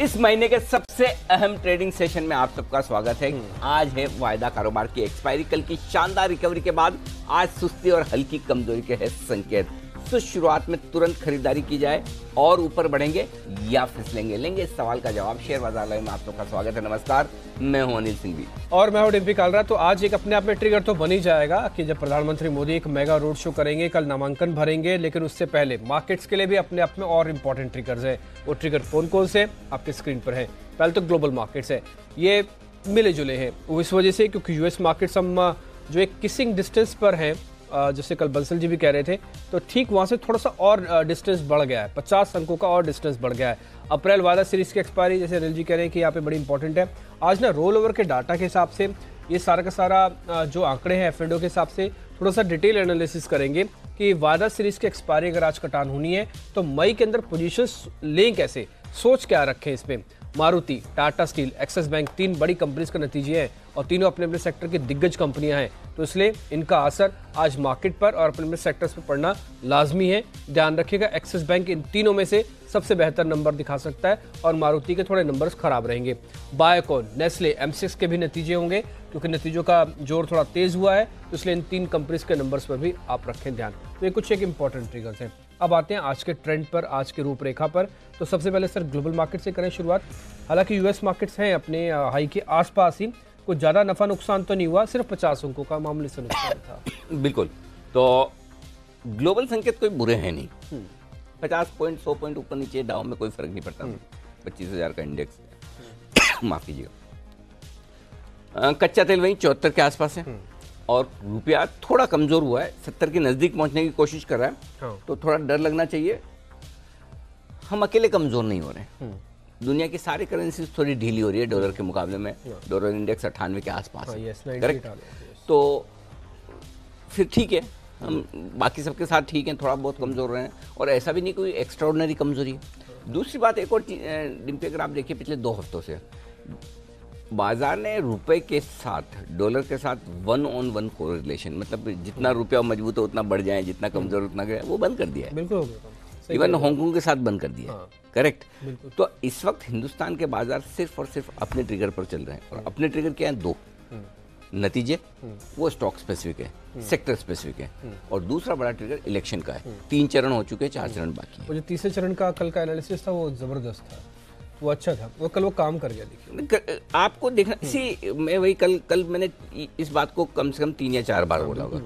इस महीने के सबसे अहम ट्रेडिंग सेशन में आप सबका स्वागत है। आज है वायदा कारोबार की एक्सपायरी। कल की शानदार रिकवरी के बाद आज सुस्ती और हल्की कमजोरी के है संकेत। तो शुरुआत में तुरंत खरीदारी की जाए और ऊपर बढ़ेंगे या फिसलेंगे, लेंगे इस सवाल का जवाब। शेयर बाजार लाइव में आप सबका स्वागत है। नमस्कार, मैं हूं अनिल सिंह भी और मैं हूं डिम्पी कालरा। तो आज एक अपने आप में ट्रिगर तो बन ही जाएगा कि जब प्रधानमंत्री मोदी एक मेगा रोड शो करेंगे, कल नामांकन भरेंगे, लेकिन उससे पहले मार्केट्स के लिए भी अपने आप में और इंपॉर्टेंट ट्रिगर्स है। वो ट्रिगर कौन कौन से आपके स्क्रीन पर है। पहले तो ग्लोबल मार्केट्स है, ये मिले जुले हैं वो इस वजह से क्योंकि यूएस मार्केट्स हम जो एक किसिंग डिस्टेंस पर है, जैसे कल बंसल जी भी कह रहे थे, तो ठीक वहाँ से थोड़ा सा और डिस्टेंस बढ़ गया है। 50 अंकों का और डिस्टेंस बढ़ गया है। अप्रैल वादा सीरीज की एक्सपायरी, जैसे अनिल जी कह रहे हैं कि यहाँ पे बड़ी इंपॉर्टेंट है। आज ना रोल ओवर के डाटा के हिसाब से ये सारा का सारा जो आंकड़े हैं एफ एंड ओ के हिसाब से थोड़ा सा डिटेल एनालिसिस करेंगे कि वादा सीरीज की एक्सपायरी अगर आज कटान होनी है तो मई के अंदर पोजीशंस लें कैसे, सोच क्या रखें इस पे। Maruti, Tata steel, axis bank, तीन बड़ी कंपनीज का नतीजे हैं और तीनों अपने अपने सेक्टर की दिग्गज कंपनियां हैं, तो इसलिए इनका असर आज मार्केट पर और अपने अपने सेक्टर्स पर पड़ना लाजमी है। ध्यान रखिएगा, एक्सिस बैंक इन तीनों में से सबसे बेहतर नंबर दिखा सकता है और मारुति के थोड़े नंबर्स खराब रहेंगे। बायोकॉन, नेस्ले, एम6 के भी नतीजे होंगे क्योंकि नतीजों का जोर थोड़ा तेज हुआ है, तो इसलिए इन तीन कंपनीज के नंबर्स पर भी आप रखें ध्यान। तो ये कुछ एक इंपॉर्टेंट ट्रिगर्स हैं। अब आते हैं आज के ट्रेंड पर, आज की रूपरेखा पर। तो सबसे पहले सर ग्लोबल मार्केट से करें शुरुआत। हालांकि यूएस मार्केट्स हैं अपने हाई के आसपास ही, कुछ ज़्यादा नफा नुकसान तो नहीं हुआ, सिर्फ 50 अंकों का मामूली से नुकसान था। बिल्कुल। तो ग्लोबल संकेत कोई बुरे हैं नहीं। 50 पॉइंट 100 पॉइंट ऊपर नीचे डाउन में कोई फर्क नहीं पड़ता। 25,000 का इंडेक्स माफ कीजिएगा। कच्चा तेल वहीं 74 के आसपास है और रुपया थोड़ा कमजोर हुआ है, 70 के नजदीक पहुंचने की कोशिश कर रहा है। तो थोड़ा डर लगना चाहिए। हम अकेले कमजोर नहीं हो रहे हैं, दुनिया की सारी करेंसी थोड़ी ढीली हो रही है डॉलर के मुकाबले में। डॉलर इंडेक्स 98 के आसपास है, करेक्ट। तो फिर ठीक है, हम बाकी सबके साथ ठीक हैं, थोड़ा बहुत कमजोर रहे हैं और ऐसा भी नहीं कोई एक्स्ट्राऑर्डिनरी कमजोरी है। दूसरी बात एक और डिम्पी, अगर आप देखिए पिछले 2 हफ्तों से बाजार ने रुपए के साथ, डॉलर के साथ 1-on-1 कोरिलेशन, मतलब जितना रुपया मजबूत हो उतना बढ़ जाए, जितना कमजोर उतना गया, वो बंद कर दिया है। बिल्कुल, इवन हांगकांग के साथ बंद कर दिया है, करेक्ट। तो इस वक्त हिंदुस्तान के बाजार सिर्फ और सिर्फ अपने ट्रिगर पर चल रहे हैं और अपने ट्रिगर क्या है? 2 नतीजे, वो स्टॉक स्पेसिफिक है, सेक्टर स्पेसिफिक है, और दूसरा बड़ा ट्रिगर इलेक्शन का है। 3 चरण हो चुके हैं, 4 चरण बाकी है। वो जो तीसरे चरण का कल का एनालिसिस था वो जबरदस्त था, वो अच्छा था, वो कल वो काम कर गया। देखिए आपको देखना, इसी मैं वही कल मैंने इस बात को कम से कम 3 या 4 बार बोला होगा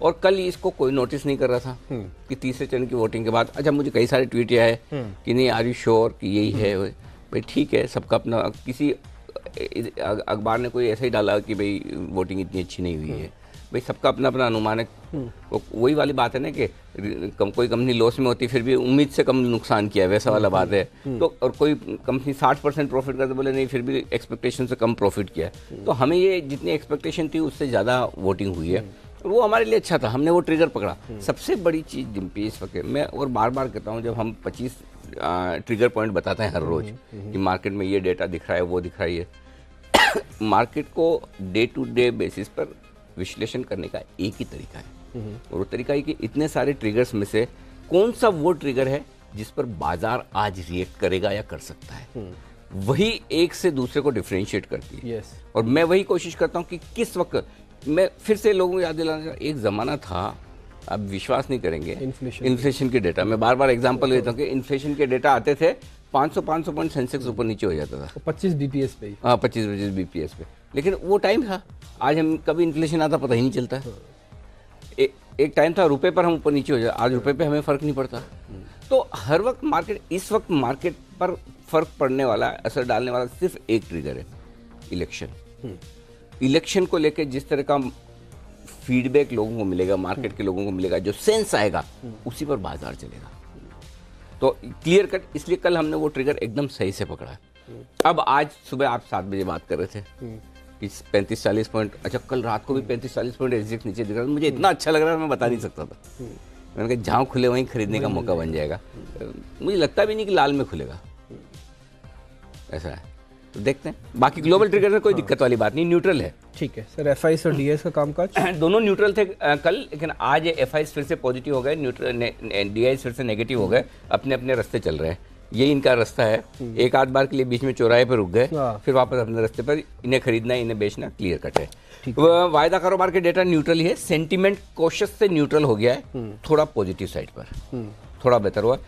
और कल इसको कोई नोटिस नहीं कर रहा था कि तीसरे चरण की वोटिंग के बाद। अच्छा, मुझे कई सारे ट्वीट आए कि नहीं, आर यू श्योर कि यही है? भाई ठीक है, सबका अपना, किसी अखबार ने कोई ऐसा ही डाला कि भाई वोटिंग इतनी अच्छी नहीं हुई है। भाई सबका अपना अपना अनुमान है। वही वाली बात है ना कि कोई कंपनी लॉस में होती फिर भी उम्मीद से कम नुकसान किया, वैसा वाला बात है। तो और कोई कंपनी 60% प्रॉफिट करते बोले नहीं, फिर भी एक्सपेक्टेशन से कम प्रॉफिट किया। तो हमें ये जितनी एक्सपेक्टेशन थी उससे ज़्यादा वोटिंग हुई है, वो हमारे लिए अच्छा था, हमने वो ट्रिगर पकड़ा। सबसे बड़ी चीज़ डिम्पी इस वक्त, मैं और बार बार कहता हूँ, जब हम 25 ट्रिगर पॉइंट बताते हैं हर रोज कि मार्केट में ये डेटा दिख रहा है, वो दिख रहा है, मार्केट को डे टू डे बेसिस पर विश्लेषण करने का एक ही तरीका है और वो तरीका है कि इतने सारे ट्रिगर्स में से कौन सा वो ट्रिगर है जिस पर बाजार आज रिएक्ट करेगा या कर सकता है, वही एक से दूसरे को डिफरेंशिएट करती है। और मैं वही कोशिश करता हूँ कि किस वक्त, मैं फिर से लोगों को याद दिलाना, एक ज़माना था, आप विश्वास नहीं करेंगे, इन्फ्लेशन के डेटा, मैं बार बार एग्जांपल लेता हूँ कि इन्फ्लेशन के डेटा आते थे, 500 पॉइंट सेंसेक्स ऊपर नीचे हो जाता था, 25 बीपीएस पे। हाँ, 25 बीपीएस पे, लेकिन वो टाइम था। आज हम कभी इन्फ्लेशन आता पता ही नहीं चलता है। एक टाइम था रुपए पर हम ऊपर नीचे हो जाए, आज रुपए पे हमें फ़र्क नहीं पड़ता। तो हर वक्त मार्केट, इस वक्त मार्केट पर फ़र्क पड़ने वाला, असर डालने वाला सिर्फ एक ट्रिगर है, इलेक्शन। इलेक्शन को लेकर जिस तरह का फीडबैक लोगों को मिलेगा, मार्केट के लोगों को मिलेगा, जो सेंस आएगा, उसी पर बाजार चलेगा। तो क्लियर कट, इसलिए कल हमने वो ट्रिगर एकदम सही से पकड़ा है। अब आज सुबह आप 7 बजे बात कर रहे थे कि 35-40 पॉइंट, अच्छा कल रात को भी 35-40 पॉइंट एग्जैक्ट नीचे दिख रहा था, मुझे इतना अच्छा लग रहा था, मैं बता नहीं सकता था। मैंने कहा जहाँ खुले वहीं खरीदने का मौका बन जाएगा। मुझे लगता भी नहीं कि लाल में खुलेगा, ऐसा है। तो देखते हैं, बाकी ग्लोबल ट्रिगर में कोई दिक्कत वाली बात नहीं, न्यूट्रल है। ठीक है सर, एफआईएस और डीआईएस का कामकाज दोनों न्यूट्रल थे कल, लेकिन आज एफआईएस फिर से पॉजिटिव हो गए, न्यूट्रल डीआईएस फिर से नेगेटिव हो गए, अपने अपने रास्ते चल रहे हैं। ये इनका रास्ता है। एक आध बार के लिए बीच में चौराहे पर रुक गए, हाँ। फिर वापस अपने रास्ते पर। इन्हें खरीदना, इन्हें बेचना क्लियर कट है। वायदा कारोबार के डेटा न्यूट्रल ही है। सेंटीमेंट कॉशियस से न्यूट्रल हो गया है, थोड़ा पॉजिटिव साइड पर, थोड़ा बेहतर हुआ।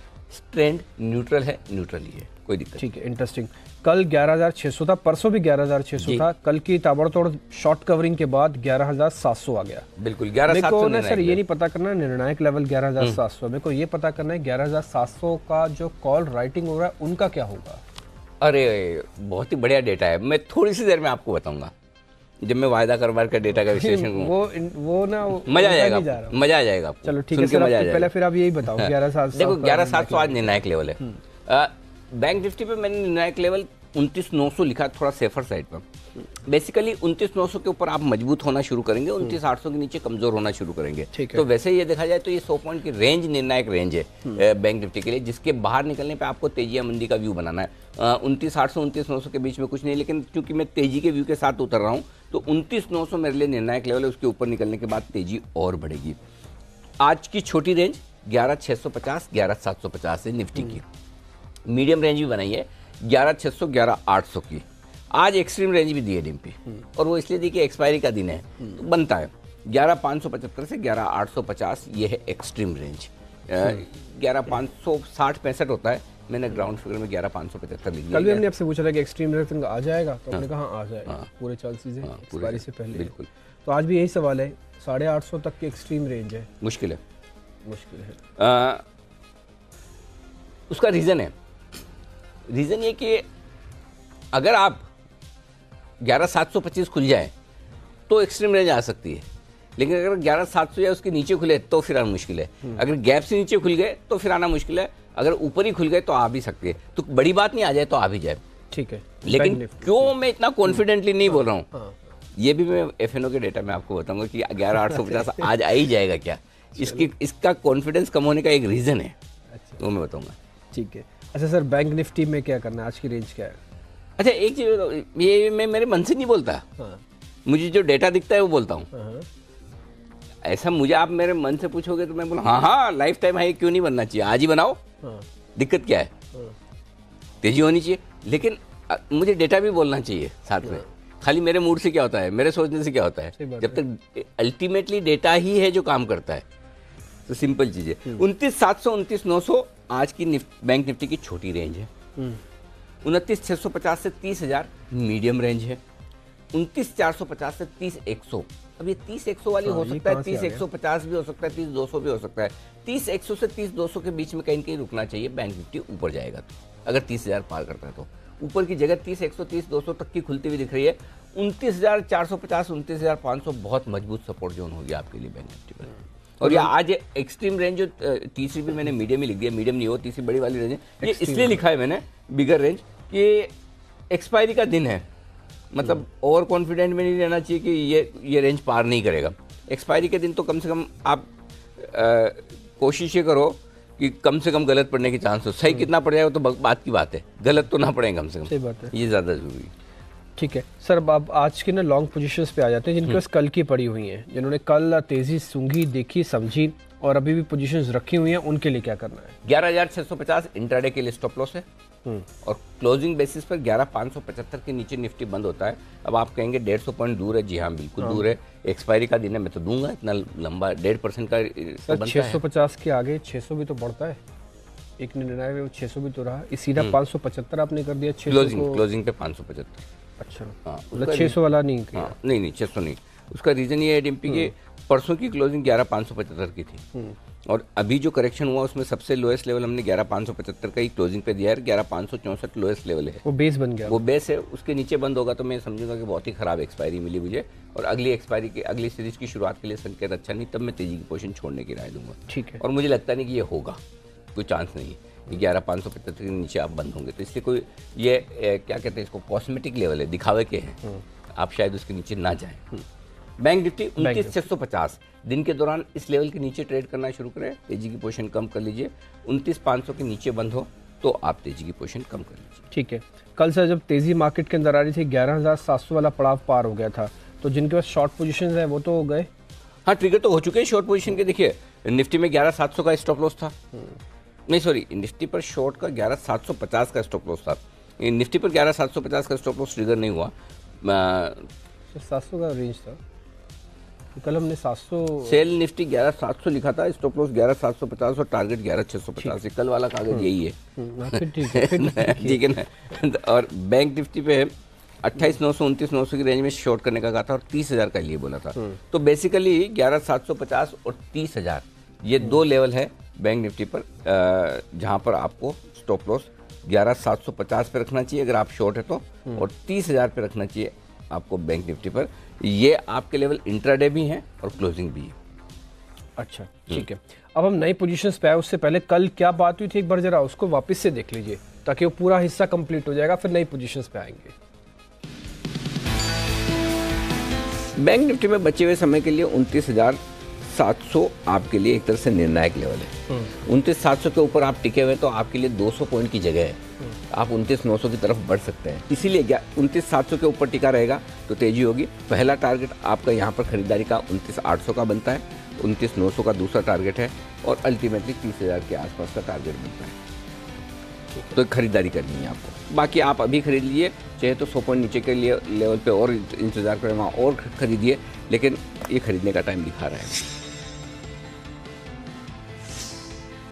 ट्रेंड न्यूट्रल है, न्यूट्रल ही है, कोई दिक्कत। ठीक है, इंटरेस्टिंग। कल 11,600 था, परसों भी 11,600 था। कल की ताबड़तोड़ शॉर्ट कवरिंग के बाद 11,700 आ गया। बिल्कुल, मेरे को ना सर ये नहीं पता करना है निर्णायक लेवल 11,700, मेरे को ये पता करना है 11,700 का जो कॉल राइटिंग हो रहा है उनका क्या होगा। अरे बहुत ही बढ़िया डेटा है, मैं थोड़ी सी देर में आपको बताऊंगा जब मैं वायदा कारोबार का डेटा का विश्लेषण वो ना मजा आ जाएगा, मजा आ जाएगा आपको। चलो ठीक है सर, पहले फिर आप यही बताओ 11,700। देखो 11,700 आज निर्णायक लेवल है। बैंक निफ्टी पे मैंने निर्णायक लेवल 29,900 लिखा, थोड़ा सेफर साइड पर। बेसिकली 29,900 के ऊपर आप मजबूत होना शुरू करेंगे, 29,800 के नीचे कमजोर होना शुरू करेंगे। तो वैसे ये देखा जाए तो ये 100 पॉइंट की रेंज निर्णायक रेंज है बैंक निफ्टी के लिए, जिसके बाहर निकलने पे आपको तेजी या मंदी का व्यू बनाना है। 29,800 29,900 के बीच में कुछ नहीं, लेकिन क्योंकि मैं तेजी के व्यू के साथ उतर रहा हूँ तो 29,900 मेरे लिए निर्णायक लेवल है। उसके ऊपर निकलने के बाद तेजी और बढ़ेगी। आज की छोटी रेंज 11,650 11,750 है निफ्टी की। मीडियम रेंज भी बनाई है 11,600 11,800 की। आज एक्सट्रीम रेंज भी दी है डीएमपी, और वो इसलिए दी कि एक्सपायरी का दिन है तो बनता है। 11,575 से 11,850 ये है एक्सट्रीम रेंज। 11,560-65 होता है, मैंने ग्राउंड फिगर में 11,575 लिख दिया। कल भी हमने आपसे पूछा था कि एक्सट्रीम रेंज आ जाएगा, तो आपने कहा आ जाएगा, पूरे चांसेस है एक्सपायरी से पहले। बिल्कुल, तो आज भी यही सवाल है, 850 तक की एक्सट्रीम रेंज है। मुश्किल है, मुश्किल है। उसका रीज़न है, रीज़न ये कि अगर आप 11,725 खुल जाए तो एक्सट्रीम रेंज आ सकती है, लेकिन अगर 11,700 या उसके नीचे खुले तो फिर आना मुश्किल है। अगर गैप से नीचे खुल गए तो फिर आना मुश्किल है, अगर ऊपर ही खुल गए तो आ भी सकती है। तो बड़ी बात नहीं, आ जाए तो आ भी जाए। ठीक है, लेकिन क्यों मैं इतना कॉन्फिडेंटली नहीं बोल रहा हूँ, ये भी मैं एफएनओ के डेटा में आपको बताऊंगा कि 11,850 आज आ ही जाएगा क्या। इसका कॉन्फिडेंस कम होने का एक रीज़न है, वो मैं बताऊंगा। ठीक है। अच्छा सर, बैंक निफ्टी में क्या करना है, आज की रेंज क्या है? अच्छा एक चीज, ये मैं मेरे मन से नहीं बोलता, मुझे जो डेटा दिखता है वो बोलता हूँ। ऐसा मुझे आप मेरे मन से पूछोगे तो मैं बोला हाँ लाइफ टाइम हाई क्यों नहीं बनना चाहिए, आज ही बनाओ। दिक्कत क्या है, तेजी होनी चाहिए, लेकिन मुझे डेटा भी बोलना चाहिए साथ में। खाली मेरे मूड से क्या होता है, मेरे सोचने से क्या होता है, जब तक अल्टीमेटली डेटा ही है जो काम करता है। तो सिंपल चीज है। 29,700 29,900 आज की बैंक निफ्टी की छोटी रेंज है। 29,650 से 30,000 मीडियम रेंज है। 29,450 से 30,100, अब ये 30,100 वाली हो सकता है, 30,150 भी हो सकता है, 30,200 भी हो सकता है। 30,100 से 30,200 के बीच में कहीं कहीं रुकना चाहिए बैंक निफ्टी ऊपर जाएगा तो, अगर 30,000 पार करता है तो। ऊपर की जगह 30,100 30,200 तक की खुलती हुई दिख रही है। 29,450 29,500 बहुत मजबूत सपोर्ट जोन होगी आपके लिए बैंक निफ्टी पर। और ये आज एक्सट्रीम रेंज जो तीसरी भी मैंने मीडियम ही लिख दिया, मीडियम नहीं हो, तीसरी बड़ी वाली रेंज है, ये इसलिए लिखा है मैंने बिगर रेंज कि एक्सपायरी का दिन है। मतलब ओवर कॉन्फिडेंट में नहीं रहना चाहिए कि ये रेंज पार नहीं करेगा। एक्सपायरी के दिन तो कम से कम आप कोशिश ये करो कि कम से कम गलत पड़ने के चांस हो। सही कितना पड़ जाएगा तो बात की बात है, गलत तो ना पड़े कम से कम। सही बात है, ये ज़्यादा जरूरी है। ठीक है सर, अब आज के ना लॉन्ग पोजीशंस पे आ जाते हैं जिनके पास कल की पड़ी हुई हैं, जिन्होंने कल तेजी सूंघी देखी समझी और अभी भी पोजीशंस रखी हुई हैं, उनके लिए क्या करना है? 11,650 इंट्राडे के लिए स्टॉप लॉस है, और क्लोजिंग बेसिस पर 11,575 के नीचे निफ्टी बंद होता है। अब आप कहेंगे 150 पॉइंट दूर है, जी हाँ बिल्कुल दूर है। एक्सपायरी का दिन है, मैं तो दूंगा इतना लंबा 1.5% का सर। 650 के आगे 600 भी तो बढ़ता है, एक निर्णय में 600 भी तो रहा, इस सीधा 575 आपने कर दिया। क्लोजिंग पे 575। अच्छा हाँ, मतलब 600 वाला नहीं किया। हाँ, नहीं 600 नहीं। उसका रीजन ये है डिम्पी के परसों की क्लोजिंग 11,575 की थी, और अभी जो करेक्शन हुआ उसमें सबसे लोएस्ट लेवल हमने 11,575 का ही क्लोजिंग पे दिया है। 11,564 लोएस्ट लेवल है, वो बेस बन गया, वो बेस है। उसके नीचे बंद होगा तो मैं समझूंगा कि बहुत ही खराब एक्सपायरी मिली मुझे, और अगली एक्सपायरी की अगली सीरीज की शुरुआत के लिए संकेत अच्छा नहीं, तब मैं तेजी की पोजीशन छोड़ने की राय दूंगा। ठीक है, और मुझे लगता नहीं कि ये होगा, कोई चांस नहीं है 11,575 के नीचे आप बंद होंगे। तो इसलिए कोई ये क्या कहते हैं इसको, कॉस्मेटिक लेवल है, दिखावे के हैं, आप शायद उसके नीचे ना जाएं। बैंक निफ्टी 29,650 दिन के दौरान इस लेवल के नीचे ट्रेड करना शुरू करें, तेजी की पोजीशन कम कर लीजिए। 29,500 के नीचे बंद हो तो आप तेजी की पोजीशन कम कर लीजिए। ठीक है। कल से जब तेजी मार्केट के अंदर आ रही थी 11,700 वाला पड़ाव पार हो गया था, तो जिनके पास शॉर्ट पोजीशन है वो तो हो गए। हाँ, ट्रिगर तो हो चुके हैं शॉर्ट पोजीशन के। देखिए निफ्टी में 11,700 का स्टॉप लॉस था, नहीं सॉरी, निफ्टी पर शॉर्ट का 11,750 का स्टॉप लॉस था। निफ्टी पर 11,750 का स्टॉप लॉस ट्रिगर नहीं हुआ। 700 का रेंज था, कल हमने 700 सेल निफ्टी 11,700 लिखा था, स्टॉप लॉस 11,750 और टारगेट 11,650। कल वाला कागज यही है। फिर ठीक है, ठीक है ना। और बैंक निफ्टी पे 28,900 29,900 की रेंज में शॉर्ट करने का कहा था और 30,000 का लिए बोला था। तो बेसिकली 11,750 और 30,000 ये दो लेवल है बैंक निफ्टी पर, जहां पर आपको स्टॉप लॉस 11,750 पे रखना चाहिए अगर आप शॉर्ट है तो, और 30,000 पे रखना चाहिए आपको बैंक निफ्टी पर। ये आपके लेवल इंट्राडे भी हैं और क्लोजिंग भी है। अच्छा ठीक है, अब हम नई पोजीशंस पे आए, उससे पहले कल क्या बात हुई थी एक बार जरा उसको वापस से देख लीजिए ताकि वो पूरा हिस्सा कंप्लीट हो जाएगा, फिर नई पोजीशंस पे आएंगे। बैंक निफ्टी में बचे हुए समय के लिए 29,700 आपके लिए एक तरह से निर्णायक लेवल है। 29,700 के ऊपर आप टिके हुए तो आपके लिए 200 पॉइंट की जगह है, आप 29,900 की तरफ बढ़ सकते हैं। इसीलिए 29,700 के ऊपर टिका रहेगा तो तेजी होगी। पहला टारगेट आपका यहाँ पर खरीदारी का 29,800 का बनता है, 29,900 का दूसरा टारगेट है और अल्टीमेटली 30,000 के आसपास का टारगेट बनता है। तो खरीदारी करनी है आपको। बाकी आप अभी खरीद लीजिए, चाहे तो 100 पॉइंट नीचे के लिए लेवल पे और इंतजार करें, वहाँ और खरीदिए, लेकिन ये खरीदने का टाइम दिखा रहा है।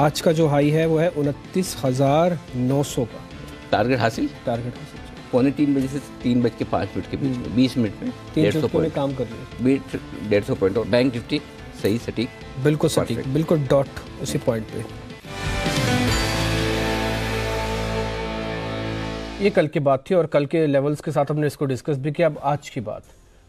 आज का जो हाई है वो है 29,900 का टारगेट हासिल, टारगेट 2:45 बजे से 3:05 के बीच में, 20 मिनट में 150 पॉइंट काम कर रही है, 150 पॉइंट। और बैंक निफ्टी सही सटीक, बिल्कुल सटीक, बिल्कुल डॉट उसी पॉइंट पे। ये कल की बात थी और कल के लेवल्स के साथ हमने इसको डिस्कस भी किया। अब आज की बात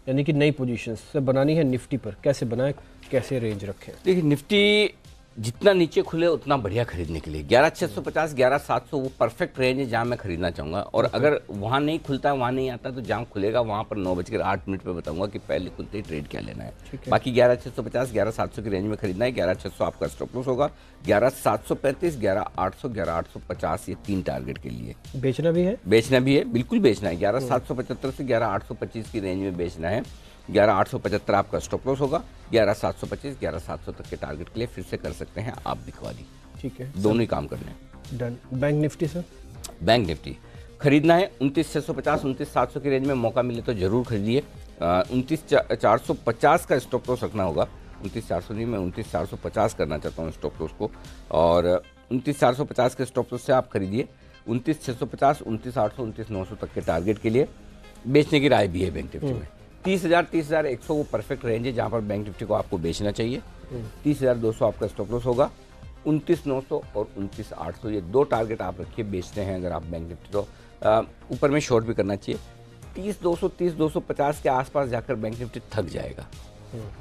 यानी कि नई पोजीशंस से बनानी है निफ्टी पर, कैसे बनाएं, कैसे रेंज रखें। देखिए निफ्टी जितना नीचे खुले उतना बढ़िया खरीदने के लिए 11,650 11,700 वो परफेक्ट रेंज है जहां मैं खरीदना चाहूंगा। और अगर वहां नहीं खुलता है, वहां नहीं आता, तो जहां खुलेगा वहां पर 9:08 पे बताऊंगा कि पहले खुलते ही ट्रेड क्या लेना है। बाकी 11,650 11,700 की रेंज में खरीदना है। 11,600 आपका स्टॉप लॉस होगा, 11,735 11,800 11,850 ये 3 टारगेट के लिए। बेचना भी है, बेचना भी है, बिल्कुल बेचना है। 11,775 से 11,825 की रेंज में बेचना है। 11,875 आपका स्टॉप लॉस होगा, 11,725 11,700 तक के टारगेट के लिए फिर से कर सकते हैं आप बिकवाली। ठीक है, दोनों ही काम करने हैं। Done. Bank Nifty sir, bank Nifty खरीदना है 29,650 29,700 की रेंज में, मौका मिले तो जरूर खरीदिए। 29,450 का स्टॉप लॉस रखना होगा। 29,400 नहीं, मैं 29,450 करना चाहता हूँ स्टॉप लॉस को, और 29,450 के स्टॉप लॉस से आप खरीदिए। 29,650 29,800 29,900 तक के टारगेट के लिए बेचने की राय भी है बैंक निफ्टी में। 30,000 30,100 वो परफेक्ट रेंज है जहां पर बैंक निफ्टी को आपको बेचना चाहिए। 30,200 आपका स्टॉप लॉस होगा। 29,900 और 29,800 ये 2 टारगेट आप रखिए बेचते हैं अगर आप बैंक निफ्टी, तो ऊपर में शॉर्ट भी करना चाहिए। 30,200 30,250 के आसपास जाकर बैंक निफ्टी थक जाएगा,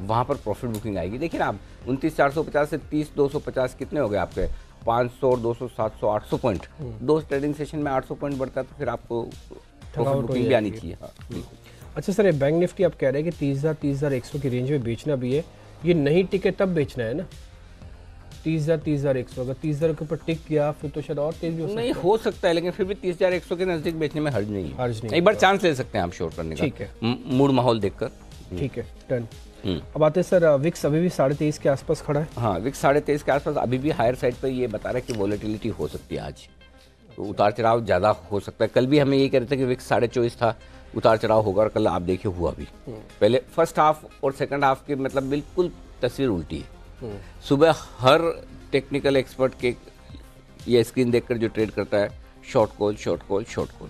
वहां पर प्रॉफिट बुकिंग आएगी। देखिए ना आप 29,450 से 30,250 कितने हो गए आपके, 500 200 700 800 पॉइंट। 2 ट्रेडिंग सेशन में 800 पॉइंट बढ़ता है तो फिर आपको प्रॉफिट बुकिंग भी आनी चाहिए। बिल्कुल। अच्छा सर, ये बैंक निफ्टी आप कह रहे हैं कि 30,000 30,100 की रेंज में बेचना भी है, ये नहीं टिके तब बेचना है ना? 30,000 30,100 अगर 30,000 के ऊपर टिक गया फिर तो शायद और तेज भी हो सकता है। नहीं हो सकता है, लेकिन फिर भी 30,100 के नजदीक बेचने में हर्ज नहीं है। हर्ज नहीं, एक बार चांस ले सकते हैं आप शॉर्ट करने का। ठीक है, मूड माहौल देखकर। ठीक है, डन। अब आते हैं सर, विक्स अभी भी 23.5 के आसपास खड़ा है। हाँ, विक्स 23.5 के आसपास अभी भी हायर साइड पर ये बता रहा है कि वॉलेटिलिटी हो सकती है आज, तो उतार चढ़ाव ज़्यादा हो सकता है। कल भी हमें यही कह रहे थे कि विक्स 24.5 था, उतार चढ़ाव होगा, और कल आप देखिए हुआ भी। पहले फर्स्ट हाफ और सेकंड हाफ की मतलब बिल्कुल तस्वीर उल्टी है। सुबह हर टेक्निकल एक्सपर्ट के ये स्क्रीन देखकर जो ट्रेड करता है, short call short call short call,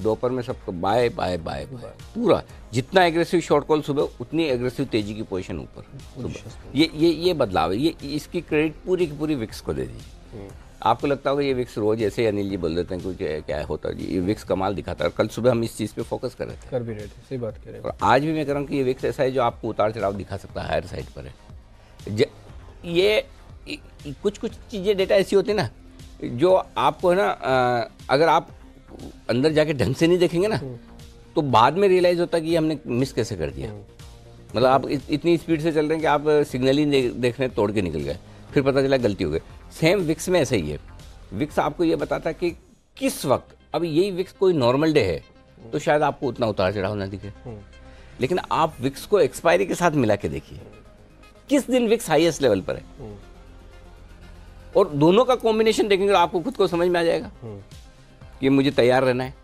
दोपहर में सबको बाय बाय बाय बाय, पूरा जितना एग्रेसिव शॉर्ट कॉल सुबह उतनी एग्रेसिव तेजी की पोजीशन ऊपर सुबह। ये बदलाव है, ये इसकी क्रेडिट पूरी की पूरी विक्स को दे दीजिए। आपको लगता होगा ये विक्स रोज ऐसे अनिल जी बोल देते हैं कुछ क्या होता है, ये विक्स कमाल दिखाता है। और कल सुबह हम इस चीज़ पे फोकस कर रहे थे, कर भी रहे थे, सही बात कह रहे हैं। और आज भी मैं कह रहा हूँ कि ये विक्स ऐसा है जो आपको उतार चढ़ाव दिखा सकता है, हायर साइड पर है। ये कुछ चीज़ें डेटा ऐसी होती है ना जो आपको है ना, अगर आप अंदर जाके ढंग से नहीं देखेंगे ना तो बाद में रियलाइज होता है कि हमने मिस कैसे कर दिया। मतलब आप इतनी स्पीड से चल रहे हैं कि आप सिग्नल ही देख रहे तोड़ के निकल गए, फिर पता चला गलती हो गई। सेम विक्स में ऐसा ही है। विक्स आपको ये बताता है कि किस वक्त, अब यही विक्स कोई नॉर्मल डे है तो शायद आपको उतना उतार चढ़ाव ना दिखे, लेकिन आप विक्स को एक्सपायरी के साथ मिला के देखिए किस दिन विक्स हाईएस्ट लेवल पर है, और दोनों का कॉम्बिनेशन देखेंगे तो आपको खुद को समझ में आ जाएगा कि मुझे तैयार रहना है।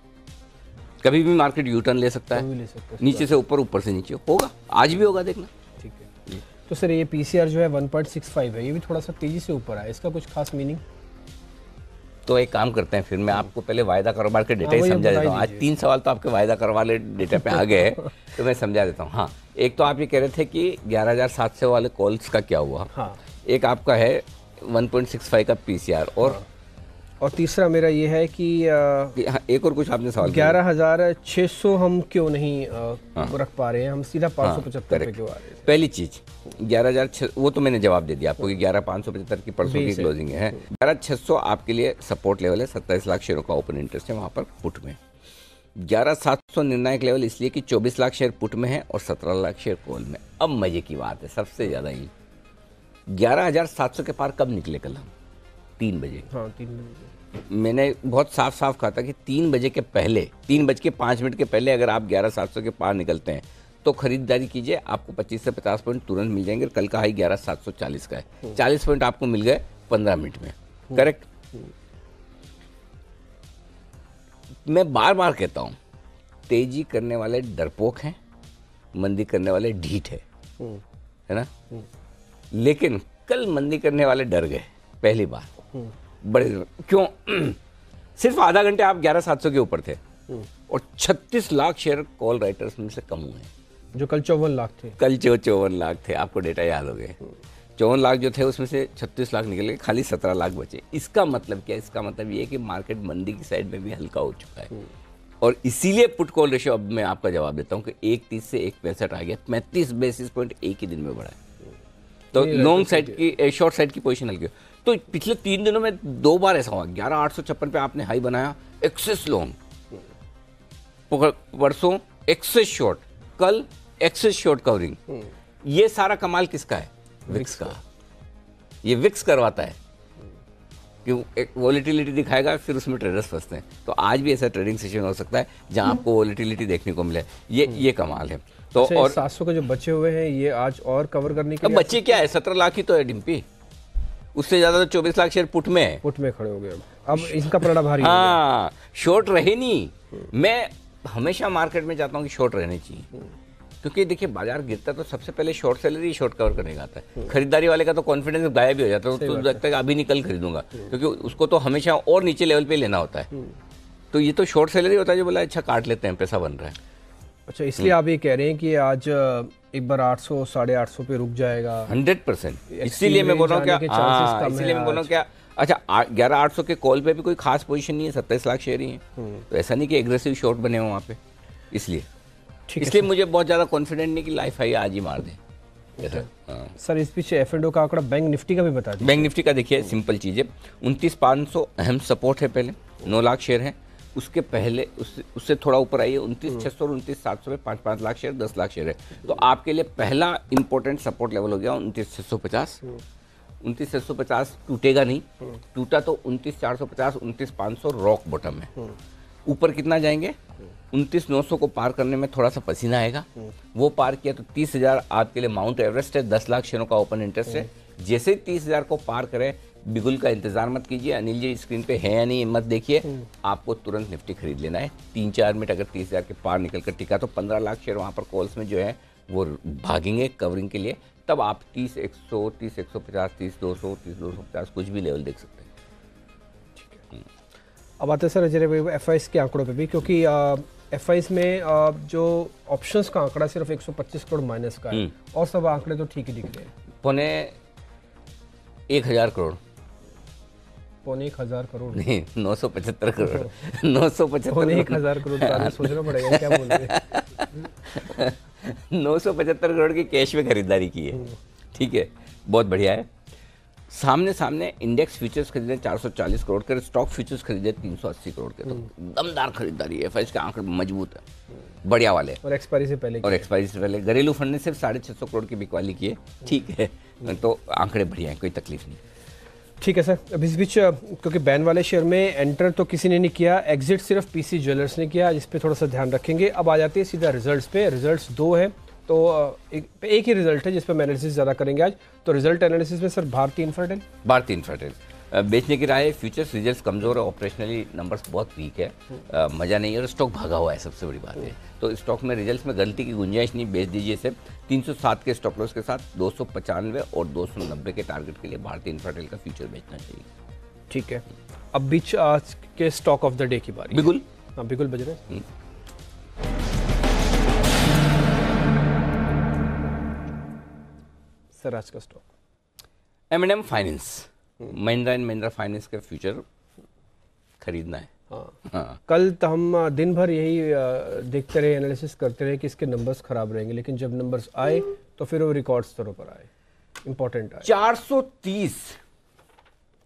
कभी भी मार्केट यू टर्न ले सकता है, नीचे से ऊपर, ऊपर से नीचे होगा, आज भी होगा, देखना। ठीक है। तो सर ये पीसीआर जो है 1.65 है, ये भी थोड़ा सा तेजी से ऊपर है, इसका कुछ खास मीनिंग? तो एक काम करते हैं, फिर मैं आपको पहले वायदा कारोबार के डेटा ही समझा देता हूँ। आज 3 सवाल तो आपके वायदा कारोबार वाले डेटा पे आ गए हैं, तो मैं समझा देता हूँ। हाँ, एक तो आप ये कह रहे थे कि 11,700 वाले कॉल्स का क्या हुआ। हाँ। एक आपका है 1.65 का पीसीआर, और तीसरा मेरा ये है कि हाँ, एक और कुछ आपने सवाल 11,600 हम क्यों नहीं रख पा रहे हैं, हम सीधा 575 पे क्यों आ रहे हैं? पहली चीज 11,600 वो तो मैंने जवाब दे दिया आपको कि 11,575 की परसों की क्लोजिंग है। 11,600 आपके लिए सपोर्ट लेवल है, 27 लाख शेयरों का ओपन इंटरेस्ट है वहां पर पुट में। 11,700 निर्णायक लेवल इसलिए कि 24 लाख शेयर पुट में है और 17 लाख शेयर कॉल में। अब मजे की बात है, सबसे ज्यादा ही 11,700 के पार कब निकले कल हम? 3 बजे। हाँ, 3 बजे। मैंने बहुत साफ साफ कहा था कि 3 बजे के पहले, 3:05 के पहले अगर आप 11,700 के पार निकलते हैं तो खरीदारी कीजिए, आपको 25 से 50 पॉइंट तुरंत मिल जाएंगे। कल का हाई 11,740 का है, 40 पॉइंट आपको मिल गए 15 मिनट में, करेक्ट। मैं बार बार कहता हूं, तेजी करने वाले डरपोक हैं, मंदी करने वाले ढीठ है ना। लेकिन कल मंदी करने वाले डर गए पहली बार, बड़े क्यों? सिर्फ आधा घंटे आप 11,700 के ऊपर थे और 36 लाख शेयर कॉल राइटर्स में से कम हुए, जो कल 54 लाख थे। कल जो 54 लाख थे, आपको डेटा याद हो गए। 54 लाख जो थे उसमें से 36 लाख निकल गए, खाली 17 लाख बचे। इसका मतलब क्या? इसका मतलब ये है कि मार्केट मंदी की साइड में भी हल्का हो चुका है और इसीलिए पुट कॉल रेशियो, अब मैं आपका जवाब देता हूं कि 1.30 से 1.65 आ गया, 35 बेसिस पॉइंट एक ही दिन में बढ़ा है। तो लॉन्ग साइड की, शॉर्ट साइड की पोजीशन हल्की। तो पिछले 3 दिनों में 2 बार ऐसा हुआ, 11,856 पे आपने हाई बनाया, एक्सेस लॉन्ग, परसों एक्सेस शॉर्ट, कल एक्सेस शॉर्ट कवरिंग। ये सारा कमाल किसका है? विक्स का। ये विक्स करवाता है कि एक वॉलेटिलिटी दिखाएगा, फिर उसमें ट्रेडर्स फंसते हैं। तो आज भी ऐसा ट्रेडिंग सेशन हो सकता है जहां आपको वॉलेटिलिटी देखने को मिले। ये कमाल है। तो और 700 के जो बचे हुए हैं ये आज और कवर करने के लिए बच्चे क्या है, 17 लाख ही तो है डिम्पी, उससे ज्यादा तो 24 लाख शेयर पुट में है। पुट में खड़े हो गए अब इनका पलड़ा भारी। हाँ, शॉर्ट रहे नहीं। मैं हमेशा मार्केट में चाहता हूँ कि शॉर्ट रहने चाहिए, क्योंकि देखिए बाजार गिरता तो सबसे पहले शॉर्ट सेलर ही शॉर्ट कवर करने का आता है। खरीदारी वाले का तो कॉन्फिडेंस गायब ही हो जाता है, तो लगता है कि अभी नहीं कल खरीदूंगा, क्योंकि उसको तो हमेशा और नीचे लेवल पे लेना होता है। तो ये तो शॉर्ट सेलर ही होता है जो बोला अच्छा काट लेते हैं, पैसा बन रहा है। अच्छा, इसलिए आप ये कह रहे हैं कि आज एक बार 800 850 पे रुक जाएगा? 100%। इसीलिए मैं बोल रहा हूँ क्या, इसीलिए मैं बोल रहा हूँ क्या, अच्छा 11,800 के कॉल पे भी कोई खास पोजीशन नहीं है, 27 लाख शेयर ही है। तो ऐसा नहीं कि एग्रेसिव शॉर्ट बने हो वहाँ पे, इसलिए मुझे बहुत ज़्यादा कॉन्फिडेंट नहीं कि लाइफ हाई आज ही मार दे। सर इस पीछे एफ&ओ का आंकड़ा बैंक निफ्टी का भी बता दीजिए। बैंक निफ्टी का देखिए सिंपल चीज़ है, 29,500 अहम सपोर्ट है, पहले 9 लाख शेयर है। उसके पहले उससे थोड़ा ऊपर आई है 29,600 और 29,700 में 5-5 लाख शेयर, 10 लाख शेयर है। तो आपके लिए पहला इंपॉर्टेंट सपोर्ट लेवल हो गया 29,650। 29,650 टूटेगा नहीं, टूटा तो 29,450, 29,500 रॉक बॉटम है। ऊपर कितना जाएंगे? 29,900 को पार करने में थोड़ा सा पसीना आएगा, वो पार किया तो 30,000 आपके लिए माउंट एवरेस्ट है, 10 लाख शेयरों का ओपन इंटरेस्ट है। जैसे 30,000 को पार करें, बिगुल का इंतजार मत कीजिए, अनिल जी स्क्रीन पे है या नहीं मत देखिए, आपको तुरंत निफ्टी खरीद लेना है। 3-4 मिनट अगर 30,000 के पार निकल कर टिका तो 15 लाख शेयर वहाँ पर कॉल्स में जो है वो भागेंगे कवरिंग के लिए। तब आप 30-100, 30-150, 30-200, 30-250 कुछ भी लेवल देख सकते हैं। ठीक है, अब आते हैं सर अजय भाई एफआईएस के आंकड़ों पे भी, क्योंकि एफआईएस में जो ऑप्शंस का आंकड़ा सिर्फ 125 करोड़ माइनस का है और सब आंकड़े तो ठीक ही दिख रहे हैं। पौने 1,000 करोड़, पौने 1,000 करोड़ नहीं 975 करोड़ 975 पौने 1,000 करोड़ सोचना पड़ेगा क्या बोल रहे हैं। 975 करोड़ की कैश में खरीदारी की है, ठीक है, बहुत बढ़िया है। सामने इंडेक्स फ्यूचर्स खरीदे 440 करोड़ के, स्टॉक फ्यूचर्स खरीदे 380 करोड़ के। तो दमदार खरीदारी है, एफआईएस के आंकड़े मजबूत है, बढ़िया वाले। और एक्सपायरी से पहले घरेलू फंड ने सिर्फ 650 करोड़ की बिकवाली की है, ठीक है, तो आंकड़े बढ़िया हैं, कोई तकलीफ नहीं। ठीक है सर, अब इस बीच क्योंकि बैन वाले शेयर में एंटर तो किसी ने नहीं किया, एग्जिट सिर्फ पीसी ज्वेलर्स ने किया, जिस पे थोड़ा सा ध्यान रखेंगे। अब आ जाते हैं सीधा रिजल्ट्स पे। रिजल्ट्स 2 है, तो एक ही रिजल्ट है जिस पर हम एनालिसिस ज़्यादा करेंगे आज। तो रिजल्ट एनालिसिस में सर भारती इन्फ्राटेल बेचने की राय है। फ्यूचर्स रिजल्ट्स कमज़ोर है, ऑपरेशनली नंबर्स बहुत वीक है, मज़ा नहीं है और स्टॉक भागा हुआ है, सबसे बड़ी बात है। तो स्टॉक में रिजल्ट्स में गलती की गुंजाइश नहीं, बेच दीजिए इसे। 307 के स्टॉप लॉस के साथ 295 और 290 के टारगेट के लिए भारतीय इन्फ्राटेल का फ्यूचर बेचना चाहिए। ठीक है, अब बीच आज के स्टॉक ऑफ द डे की बारी। बिल्कुल, हाँ बिल्कुल बज रहे। सर आज का stock M&M finance, Mahindra and Mahindra finance का फ्यूचर खरीदना है। हाँ। कल तो हम दिन भर यही देखते रहे, एनालिसिस करते रहे कि इसके नंबर्स खराब रहेंगे, लेकिन जब नंबर्स आए तो फिर वो रिकॉर्ड स्तरों पर आए, इंपॉर्टेंट आए। 430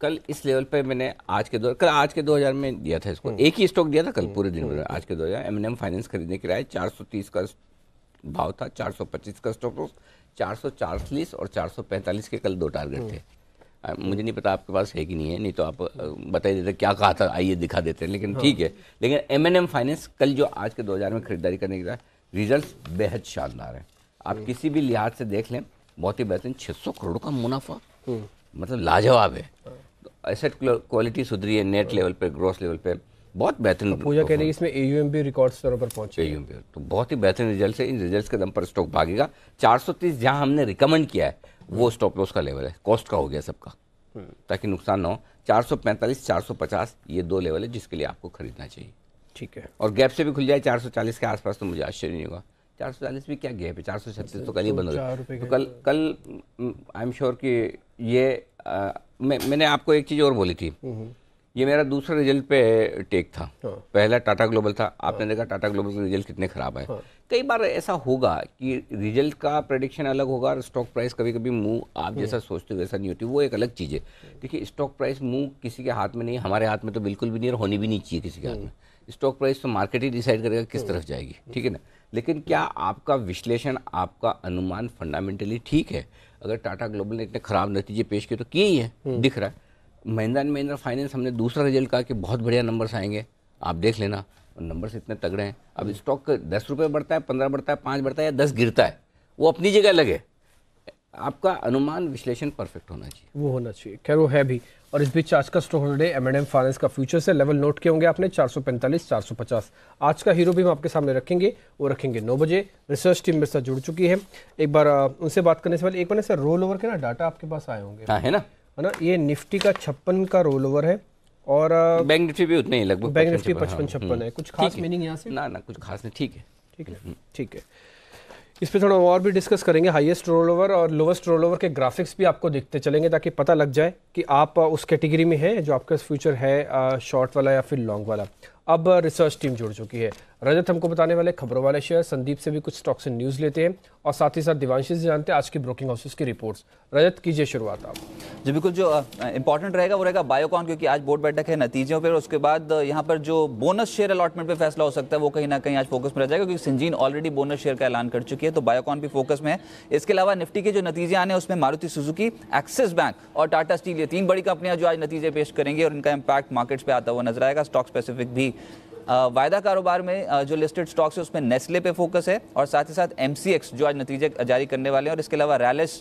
कल इस लेवल पे मैंने आज के 2000 में दिया था इसको, एक ही स्टॉक दिया था कल पूरे दिन में। आज के 2000 M&M फाइनेंस खरीदने की राय। 430 का भाव था, 425 का स्टॉक लॉस, 440 और 445 के कल 2 टारगेट थे। मुझे नहीं पता आपके पास है कि नहीं है, नहीं तो आप बता ही देते क्या कहा था, आइए दिखा देते हैं, लेकिन ठीक है। लेकिन M&M फाइनेंस कल जो आज के 2000 में खरीदारी करने की राय, रिजल्ट्स बेहद शानदार है। आप किसी भी लिहाज से देख लें, बहुत ही बेहतरीन। 600 करोड़ का मुनाफा, मतलब लाजवाब है। एसेट क्वालिटी सुधरी है, नेट लेवल पे, ग्रॉस लेवल पे बहुत बेहतरीन। पूजा कह रही है इसमें AUM भी रिकॉर्ड स्तरों पर पहुंचे। AUM पे तो बहुत ही बेहतरीन रिजल्ट है। इन रिजल्ट्स के दम पर स्टॉक भागेगा। 430 जहां हमने रिकमेंड किया है वो स्टॉप लॉस का लेवल है, कॉस्ट का हो गया सबका, ताकि नुकसान ना हो। 445 450 ये 2 लेवल है जिसके लिए आपको खरीदना चाहिए। ठीक है, और गैप से भी खुल जाए 440 के आसपास तो मुझे आश्चर्य नहीं होगा। 440 भी क्या गैप है, 436 तो कल ही बंद हो गया। तो कल आई एम श्योर कि ये मैंने आपको एक चीज़ और बोली थी, ये मेरा दूसरा रिजल्ट पे टेक था। पहला टाटा ग्लोबल था, आपने देखा टाटा ग्लोबल के रिजल्ट कितने खराब आए। कई बार ऐसा होगा कि रिजल्ट का प्रेडिक्शन अलग होगा और स्टॉक प्राइस कभी कभी मूव आप जैसा सोचते हो वैसा नहीं होती, वो एक अलग चीज़ है। देखिए स्टॉक प्राइस मूव किसी के हाथ में नहीं, हमारे हाथ में तो बिल्कुल भी नहीं और होनी भी नहीं चाहिए किसी के हाथ में। स्टॉक प्राइस तो मार्केट ही डिसाइड करेगा किस तरफ जाएगी, ठीक है ना। लेकिन क्या आपका विश्लेषण, आपका अनुमान फंडामेंटली ठीक है? अगर टाटा ग्लोबल ने इतने खराब नतीजे पेश किए तो किए ही है, दिख रहा है। महिंद्रा एंड महिंद्रा फाइनेंस, हमने दूसरा रिजल्ट कहा कि बहुत बढ़िया नंबर्स आएंगे, आप देख लेना, नंबर्स इतने तगड़े हैं। अब स्टॉक 10 रुपये बढ़ता है, 15 बढ़ता है, 5 बढ़ता है या 10 गिरता है, वो अपनी जगह लगे। आपका अनुमान विश्लेषण परफेक्ट होना चाहिए, वो होना चाहिए। खैर वो है भी। और इस बीच आज का स्टॉक होल्डर M&M फाइनेंस का फ्यूचर से लेवल नोट किए होंगे आपने, 445 450। आज का हीरो भी हम आपके सामने रखेंगे, वो रखेंगे 9 बजे। रिसर्च टीम मेरे साथ जुड़ चुकी है। एक बार उनसे बात करने से पहले एक बार सर रोल ओवर के ना डाटा आपके पास आए होंगे, हाँ है ना, ये निफ्टी का 56 का रोल ओवर है और बैंक निफ्टी भी उतने ही लगभग, बैंक निफ्टी 55-56 है। कुछ खास मीनिंग यहाँ से? ना कुछ खास नहीं, ठीक है, ठीक है, ठीक है। इस पे थोड़ा और भी डिस्कस करेंगे। हाईएस्ट रोल ओवर और लोवेस्ट रोल ओवर के ग्राफिक्स भी आपको दिखते चलेंगे, ताकि पता लग जाए कि आप उस कैटेगरी में हैं जो आपका फ्यूचर है, शॉर्ट वाला या फिर लॉन्ग वाला। अब रिसर्च टीम जुड़ चुकी है। रजत हमको बताने वाले खबरों वाले शेयर, संदीप से भी कुछ स्टॉक्स एंड न्यूज़ लेते हैं और साथ ही साथ दिवांशी से जानते हैं आज की ब्रोकिंग हाउसेस की रिपोर्ट्स। रजत कीजिए शुरुआत आप। जी बिल्कुल, जो इंपॉर्टेंट रहेगा वो रहेगा बायोकॉन, क्योंकि आज बोर्ड बैठक है नतीजों पर। उसके बाद यहाँ पर जो बोनस शेयर अलॉटमेंट पे फैसला हो सकता है वो कहीं ना कहीं आज फोकस में रह जाएगा, क्योंकि सिंजीन ऑलरेडी बोनस शेयर का ऐलान कर चुकी है, तो बायोकॉन भी फोकस में है। इसके अलावा निफ्टी के जो नतीजे आने हैं उसमें मारुति सुजुकी, एक्सिस बैंक और टाटा स्टील, ये 3 बड़ी कंपनियां जो आज नतीजे पेश करेंगी और इनका इंपैक्ट मार्केट्स पे आता हुआ नजर आएगा। स्टॉक स्पेसिफिक भी वायदा कारोबार में जो लिस्टेड स्टॉक्स है उसमें नेस्ले पे फोकस है और साथ ही साथ MCX जो आज नतीजे जारी करने वाले हैं, और इसके अलावा Rallis,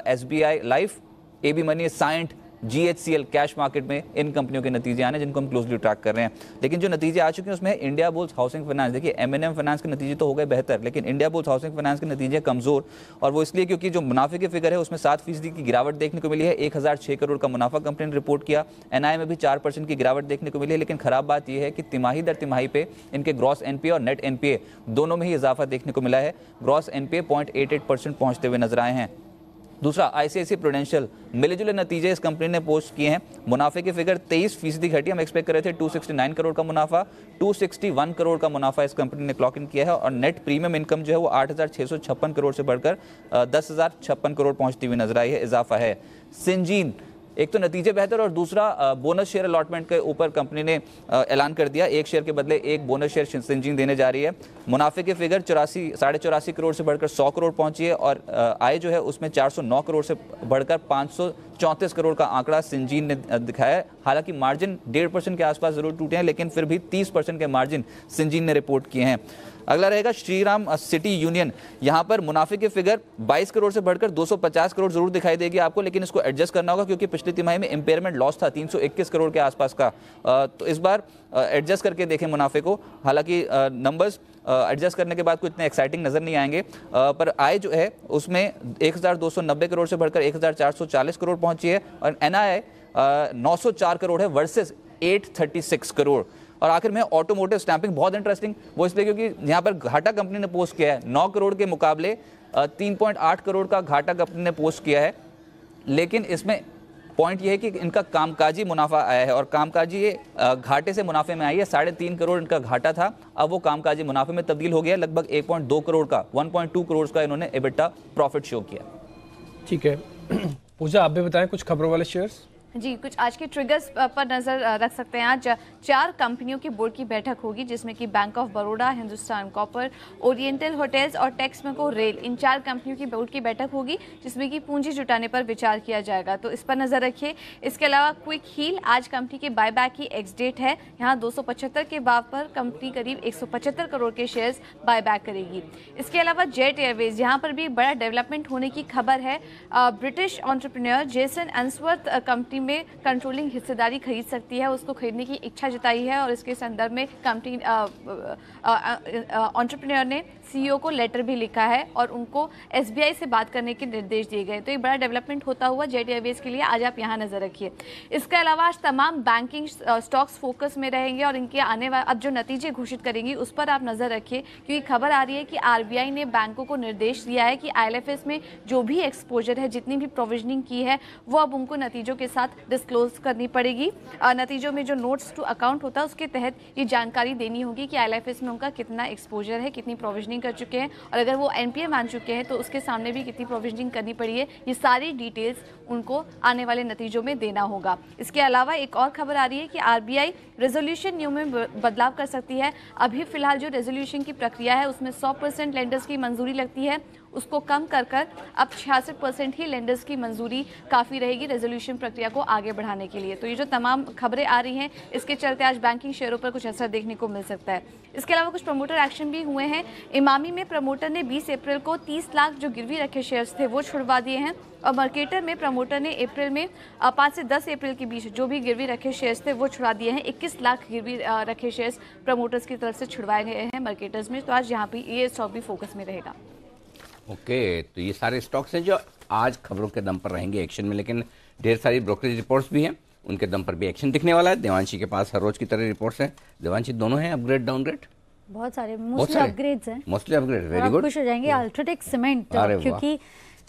SBI life, AB money, Cyient, GHCL cash market में इन कंपनियों के नतीजे आने जिनको हम क्लोजली ट्रैक कर रहे हैं। लेकिन जो नतीजे आ चुके हैं उसमें इंडिया बुल्स हाउसिंग फाइनेंस, देखिए M&M फाइनेंस के नतीजे तो हो गए बेहतर, लेकिन इंडिया बुल्स हाउसिंग फाइनेंस के नतीजे कमजोर, और वो इसलिए क्योंकि जो मुनाफे की फिगर है उसमें 7% की गिरावट देखने को मिली है। 1006 करोड़ का मुनाफा कंपनी ने रिपोर्ट किया। NI में भी 4% की गिरावट देखने को मिली है, लेकिन खराब बात यह है कि तिमाही दर तिमाही पे इनके ग्रॉस NPA और नेट NPA दोनों में ही इजाफा देखने को मिला है। ग्रॉस NPA 0.88% पहुंचते हुए नजर आए हैं। दूसरा, ICICI प्रूडेंशियल, मिले जुले नतीजे इस कंपनी ने पोस्ट किए हैं। मुनाफे की फिगर 23% घटी, हम एक्सपेक्ट कर रहे थे 269 करोड़ का मुनाफा, 261 करोड़ का मुनाफा इस कंपनी ने क्लॉक इन किया है, और नेट प्रीमियम इनकम जो है वो 8,656 करोड़ से बढ़कर 10,056 करोड़ पहुंचती हुई नजर आई है, इजाफा है। सिंजीन, एक तो नतीजे बेहतर और दूसरा बोनस शेयर अलॉटमेंट के ऊपर कंपनी ने ऐलान कर दिया, 1 शेयर के बदले 1 बोनस शेयर सिंजीन देने जा रही है। मुनाफे की फिगर 84 करोड़ से बढ़कर 100 करोड़ पहुंची है, और आय जो है उसमें 409 करोड़ से बढ़कर 34 करोड़ का आंकड़ा सिंजीन ने दिखाया है। हालांकि मार्जिन 1.5% के आसपास जरूर टूटे हैं, लेकिन फिर भी 30% के मार्जिन सिंजीन ने रिपोर्ट किए हैं। अगला रहेगा श्रीराम सिटी यूनियन। यहाँ पर मुनाफे की फिगर 22 करोड़ से बढ़कर 250 करोड़ जरूर दिखाई देगी आपको, लेकिन इसको एडजस्ट करना होगा क्योंकि पिछली तिमाही में इंपेयरमेंट लॉस था 321 करोड़ के आसपास का। तो इस बार एडजस्ट करके देखें मुनाफे को। हालांकि नंबर्स एडजस्ट करने के बाद कुछ इतने एक्साइटिंग नजर नहीं आएंगे, पर आय जो है उसमें 1290 करोड़ से बढ़कर 1440 करोड़ पहुंची है और NII 904 करोड़ है वर्सेस 836 करोड़। और आखिर में ऑटोमोटिव स्टैंपिंग बहुत इंटरेस्टिंग, वो इसलिए क्योंकि यहाँ पर घाटा कंपनी ने पोस्ट किया है 9 करोड़ के मुकाबले 3.8 करोड़ का घाटा कंपनी ने पोस्ट किया है। लेकिन इसमें पॉइंट ये है कि इनका कामकाजी मुनाफा आया है और कामकाजी ये घाटे से मुनाफे में आई है। 3.5 करोड़ इनका घाटा था, अब वो कामकाजी मुनाफे में तब्दील हो गया। लगभग 1.2 करोड़ का 1.2 करोड़ का इन्होंने EBITDA प्रॉफिट शो किया। ठीक है पूजा, आप भी बताएं कुछ खबरों वाले शेयर्स। जी, कुछ आज के ट्रिगर्स पर नजर रख सकते हैं। आज 4 कंपनियों की बोर्ड की बैठक होगी जिसमें कि bank of Baroda, Hindustan copper, oriental hotels और टेक्समेको रेल, इन 4 कंपनियों की बोर्ड की बैठक होगी जिसमें कि पूंजी जुटाने पर विचार किया जाएगा, तो इस पर नजर रखिए। इसके अलावा क्विक हील, आज कंपनी के बायबैक की एक्स डेट है। यहाँ 275 के भाव पर कंपनी करीब 175 करोड़ के शेयर्स बायबैक करेगी। इसके अलावा जेट एयरवेज, यहाँ पर भी बड़ा डेवलपमेंट होने की खबर है। British entrepreneur Jason Ainsworth company में कंट्रोलिंग हिस्सेदारी खरीद सकती है, उसको खरीदने की इच्छा जताई है और इसके संदर्भ में कंपनी एंटरप्रेन्योर ने CEO को लेटर भी लिखा है और उनको SBI से बात करने के निर्देश दिए गए। तो एक बड़ा डेवलपमेंट होता हुआ जेट एयरवेज के लिए आज आप यहाँ नजर रखिए। इसके अलावा आज तमाम बैंकिंग स्टॉक्स फोकस में रहेंगे और इनके आने वाले अब जो नतीजे घोषित करेंगी उस पर आप नजर रखिए, क्योंकि खबर आ रही है कि RBI ने बैंकों को निर्देश दिया है कि IL&FS में जो भी एक्सपोजर है, जितनी भी प्रोविजनिंग की है, वो अब उनको नतीजों के साथ डिस्क्लोज करनी पड़ेगी। नतीजों में जो नोट्स टू अकाउंट होता है उसके तहत ये जानकारी देनी होगी कि IL&FS में उनका कितना एक्सपोजर है, कितनी प्रोविजनिंग कर चुके हैं और अगर वो NPA मान चुके हैं तो उसके सामने भी कितनी प्रोविजनिंग करनी पड़ी है। ये सारी डिटेल्स उनको आने वाले नतीजों में देना होगा। इसके अलावा एक और खबर आ रही है कि RBI रेजोल्यूशन नियम में बदलाव कर सकती है। अभी फिलहाल जो रेजोल्यूशन की प्रक्रिया है उसमें 100% लेंडर्स की मंजूरी लगती है, उसको कम कर अब 66% ही लेंडर्स की मंजूरी काफ़ी रहेगी रेजोल्यूशन प्रक्रिया को आगे बढ़ाने के लिए। तो ये जो तमाम खबरें आ रही हैं इसके चलते आज बैंकिंग शेयरों पर कुछ असर देखने को मिल सकता है। इसके अलावा कुछ प्रमोटर एक्शन भी हुए हैं। इमामी में प्रमोटर ने 20 अप्रैल को 30 लाख जो गिरवी रखे शेयर्स थे वो छुड़वा दिए हैं और मर्केटर में प्रमोटर ने अप्रैल में 5 से 10 अप्रैल के बीच जो भी गिरवी रखे शेयर्स थे वो छुड़ा दिए हैं। 21 लाख गिरवी रखे शेयर्स प्रमोटर्स की तरफ से छुड़वाए गए हैं मर्केटर्स में। तो आज यहाँ पे ये स्टॉक भी फोकस में रहेगा। ओके, तो ये सारे स्टॉक्स हैं जो आज खबरों के दम पर रहेंगे एक्शन में, लेकिन ढेर सारी ब्रोकरेज रिपोर्ट्स भी हैं, उनके दम पर भी एक्शन दिखने वाला है। देवांशी के पास हर रोज की तरह रिपोर्ट्स हैं। देवांशी, दोनों हैं अपग्रेड डाउनग्रेड? बहुत सारे, मोस्टली अपग्रेड्स हैं। Mostly upgrade, very good. खुश हो जाएंगे अल्ट्राटेक सीमेंट, क्योंकि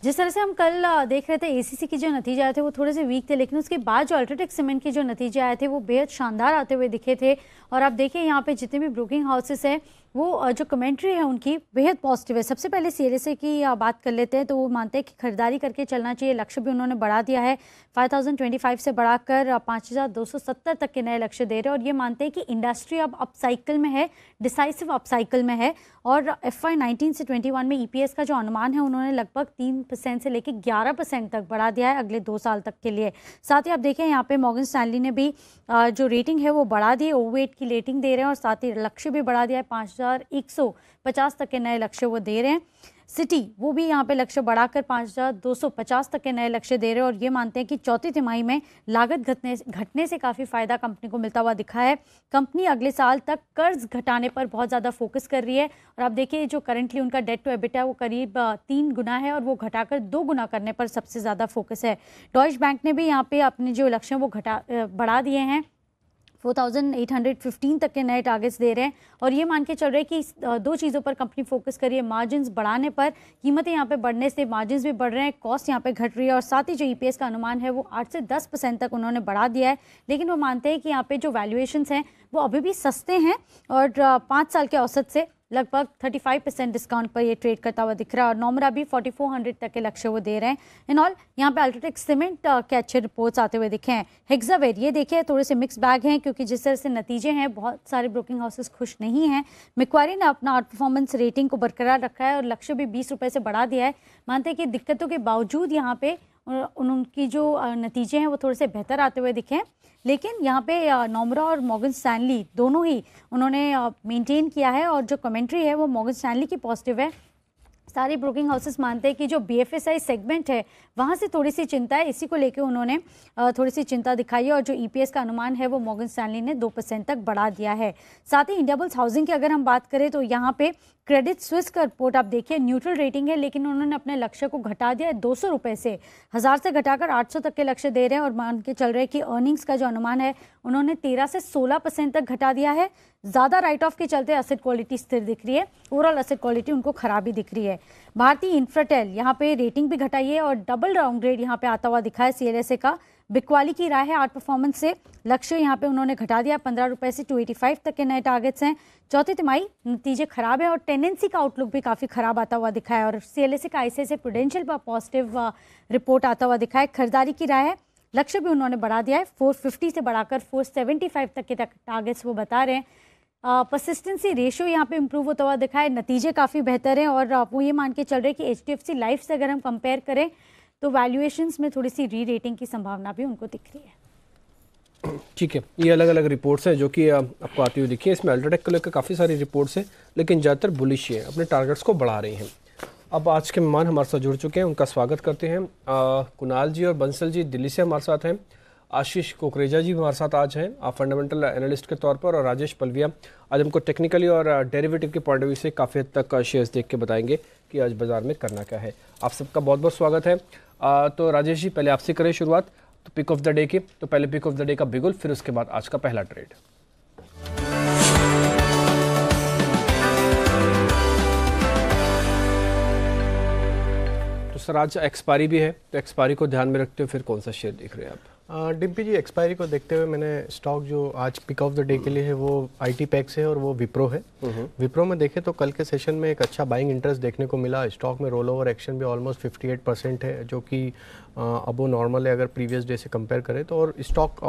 जिस तरह से हम कल देख रहे थे ACC के जो नतीजे आए थे वो थोड़े से वीक थे, लेकिन उसके बाद जो अल्ट्राटेक सीमेंट के जो नतीजे आए थे वो बेहद शानदार आते हुए दिखे थे। और आप देखिए यहाँ पे जितने भी ब्रोकिंग हाउसेस हैं वो जो कमेंट्री है उनकी बेहद पॉजिटिव है। सबसे पहले CLSA की बात कर लेते हैं तो वो मानते हैं कि खरीदारी करके चलना चाहिए। लक्ष्य भी उन्होंने बढ़ा दिया है, 5025 से बढ़ाकर 5270 तक के नए लक्ष्य दे रहे हैं और ये मानते हैं कि इंडस्ट्री अब अपसाइकिल में है, डिसाइसिव अपसाइकिल में है। और FY 19 से 21 में EPS का जो अनुमान है उन्होंने लगभग 3% से लेकर 11% तक बढ़ा दिया है अगले 2 साल तक के लिए। साथ ही आप देखें यहाँ पे मॉर्गन स्टैनली ने भी जो रेटिंग है वो बढ़ा दी है, ओवर-8 की रेटिंग दे रहे हैं और साथ ही लक्ष्य भी बढ़ा दिया है, 5150 तक के नए लक्ष्य वो दे रहे हैं। सिटी वो भी यहाँ पे लक्ष्य बढ़ाकर 5250 तक के नए लक्ष्य दे रहे हैं और ये मानते हैं कि चौथी तिमाही में लागत घटने से काफ़ी फायदा कंपनी को मिलता हुआ दिखा है। कंपनी अगले साल तक कर्ज घटाने पर बहुत ज़्यादा फोकस कर रही है और आप देखिए जो करंटली उनका डेट टू एबिटा वो करीब 3 गुना है और वो घटाकर 2 गुना करने पर सबसे ज़्यादा फोकस है। डॉइच बैंक ने भी यहाँ पे अपने जो लक्ष्य वो बढ़ा दिए हैं, 4815 तक के नए टारगेट्स दे रहे हैं और ये मान के चल रहे हैं कि 2 चीज़ों पर कंपनी फोकस करी है। मार्जिन्स बढ़ाने पर, कीमतें यहाँ पे बढ़ने से मार्जिन्स भी बढ़ रहे हैं, कॉस्ट यहाँ पे घट रही है और साथ ही जो EPS का अनुमान है वो 8 से 10% तक उन्होंने बढ़ा दिया है। लेकिन वो मानते हैं कि यहाँ पे जो वैल्यूएशंस हैं वो अभी भी सस्ते हैं और 5 साल के औसत से लगभग 35% डिस्काउंट पर ये ट्रेड करता हुआ दिख रहा है और नोमरा भी 4400 तक के लक्ष्य वो दे रहे हैं। इन ऑल यहाँ पे अल्ट्राटेक सीमेंट के अच्छे रिपोर्ट्स आते हुए दिखे हैं। हेक्सावेयर ये देखिए थोड़े से मिक्स बैग हैं क्योंकि जिस तरह से नतीजे हैं बहुत सारे ब्रोकिंग हाउसेस खुश नहीं हैं। मैक्वारी ने अपना आउट परफॉर्मेंस रेटिंग को बरकरार रखा है और लक्ष्य भी 20 रुपये से बढ़ा दिया है। मानते हैं कि दिक्कतों के बावजूद यहाँ पे उनकी जो नतीजे हैं वो थोड़े से बेहतर आते हुए दिखे हैं। लेकिन यहाँ पे नोमरा और मॉर्गन स्टैनली दोनों ही उन्होंने मेंटेन किया है और जो कमेंट्री है वो मॉर्गन स्टैनली की पॉजिटिव है। सारे ब्रोकिंग हाउसेस मानते हैं कि जो BFSI सेगमेंट है वहाँ से थोड़ी सी चिंता है, इसी को लेकर उन्होंने थोड़ी सी चिंता दिखाई है और जो EPS का अनुमान है वो मॉर्गन स्टैनली ने 2% तक बढ़ा दिया है। साथ ही इंडियाबुल्स हाउसिंग की अगर हम बात करें तो यहाँ पे क्रेडिट स्विस का रिपोर्ट आप देखिए न्यूट्रल रेटिंग है, लेकिन उन्होंने अपने लक्ष्य को घटा दिया है 200 रुपये से, 1000 से घटाकर 800 तक के लक्ष्य दे रहे हैं और मान के चल रहे हैं कि अर्निंग्स का जो अनुमान है उन्होंने 13 से 16% तक घटा दिया है। ज़्यादा राइट ऑफ के चलते एसेट क्वालिटी स्थिर दिख रही है, ओवरऑल एसेट क्वालिटी उनको खराबी दिख रही है। भारतीय इंफ्राटेल यहाँ पे रेटिंग भी घटाई है और डबल डाउनग्रेड यहाँ पे आता हुआ दिखा है CLSA का। बिकवाली की राय है आउट परफॉर्मेंस से, लक्ष्य यहाँ पे उन्होंने घटा दिया 15 रुपये से 285 तक के नए टारगेट्स हैं। चौथी तिमाही नतीजे खराब है और टेंडेंसी का आउटलुक भी काफ़ी खराब आता हुआ दिखा है और CLSA का ICICI प्रूडेंशियल पर पॉजिटिव रिपोर्ट आता हुआ दिखा है। खरीदारी की राय है, लक्ष्य भी उन्होंने बढ़ा दिया है, 450 से बढ़ाकर 475 तक के टारगेट्स वो बता रहे हैं। परसिस्टेंसी रेशियो यहाँ पे इंप्रूव होता हुआ दिखा है, नतीजे काफ़ी बेहतर हैं और वो ये मान के चल रहे हैं कि HDFC लाइफ से अगर हम कंपेयर करें तो वैल्यूएशंस में थोड़ी सी री रेटिंग की संभावना भी उनको दिख रही है। ठीक है, ये अलग अलग रिपोर्ट्स हैं जो कि आपको आती हुई दिखी है। इसमें अल्ट्राटेक को लेकर काफ़ी सारी रिपोर्ट्स हैं लेकिन ज़्यादातर बुलिश है, अपने टारगेट्स को बढ़ा रही हैं। अब आज के मेहमान हमारे साथ जुड़ चुके हैं, उनका स्वागत करते हैं। कुणाल जी और बंसल जी दिल्ली से हमारे साथ हैं, आशीष कोकरेजा जी हमारे साथ आज हैं आप फंडामेंटल एनालिस्ट के तौर पर, और राजेश पलविया आज हमको टेक्निकली और डेरिवेटिव के पॉइंट ऑफ व्यू से काफ़ी हद तक शेयर्स देख के बताएंगे कि आज बाजार में करना क्या है। आप सबका बहुत बहुत स्वागत है। तो राजेश जी पहले आपसे करें शुरुआत, तो पिक ऑफ द डे की, तो पहले पिक ऑफ द डे का बिगुल, फिर उसके बाद आज का पहला ट्रेड। तो सर आज एक्सपायरी भी है, तो एक्सपायरी को ध्यान में रखते हुए फिर कौन सा शेयर देख रहे हैं आप? डिम्पी जी, एक्सपायरी को देखते हुए मैंने स्टॉक जो आज पिक ऑफ द डे के लिए है वो IT पैक्स है और वो विप्रो है। विप्रो में देखें तो कल के सेशन में एक अच्छा बाइंग इंटरेस्ट देखने को मिला। स्टॉक में रोल ओवर एक्शन भी ऑलमोस्ट 58% है, जो कि अबो नॉर्मल है अगर प्रीवियस डे से कंपेयर करें तो, और stock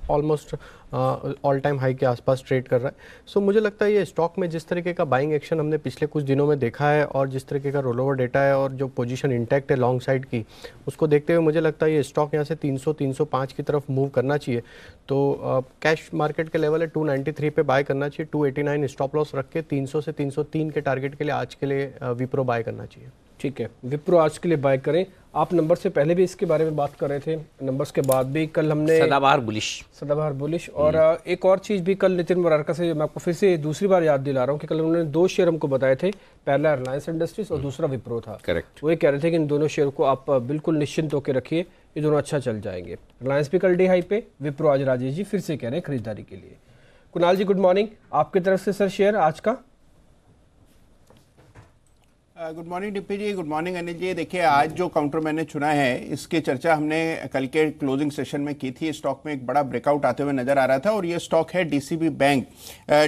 almost all time high के आसपास ट्रेड कर रहा है। सो मुझे लगता है ये स्टॉक में जिस तरीके का बाइंग एक्शन हमने पिछले कुछ दिनों में देखा है और जिस तरीके का रोल ओवर डेटा है और जो पोजीशन इंटैक्ट है लॉन्ग साइड की, उसको देखते हुए मुझे लगता है ये स्टॉक यहाँ से 300-305 की तरफ मूव करना चाहिए। तो कैश मार्केट के लेवल है 293 पे बाय करना चाहिए, 289 स्टॉप लॉस रख के 300 से 303 के टारगेट के लिए आज के लिए विप्रो बाय करना चाहिए। ठीक है, विप्रो आज के लिए बाय करें। आप नंबर से पहले भी इसके बारे में बात कर रहे थे, नंबर्स के बाद भी कल हमने सदाबहार बुलिश और एक और चीज़ भी कल नितिन मुरारका से मैं आपको फिर से दूसरी बार याद दिला रहा हूँ कि कल उन्होंने 2 शेयर हमको बताए थे, पहला रिलायंस इंडस्ट्रीज और दूसरा विप्रो था। करेक्ट, वो ये कह रहे थे कि इन दोनों शेयर को आप बिल्कुल निश्चिंत होकर रखिए, ये दोनों अच्छा चल जाएंगे। रिलायंस भी कल डे हाई पे, विप्रो आज राजेश जी फिर से कह रहे हैं खरीदारी के लिए। कुणाल जी गुड मॉर्निंग, आपकी तरफ से सर शेयर आज का। गुड मॉर्निंग डिप्पी जी, गुड मॉर्निंग अनिल जी। देखिए आज जो काउंटर मैंने चुना है इसकी चर्चा हमने कल के क्लोजिंग सेशन में की थी। स्टॉक में एक बड़ा ब्रेकआउट आते हुए नजर आ रहा था और ये स्टॉक है DCB बैंक।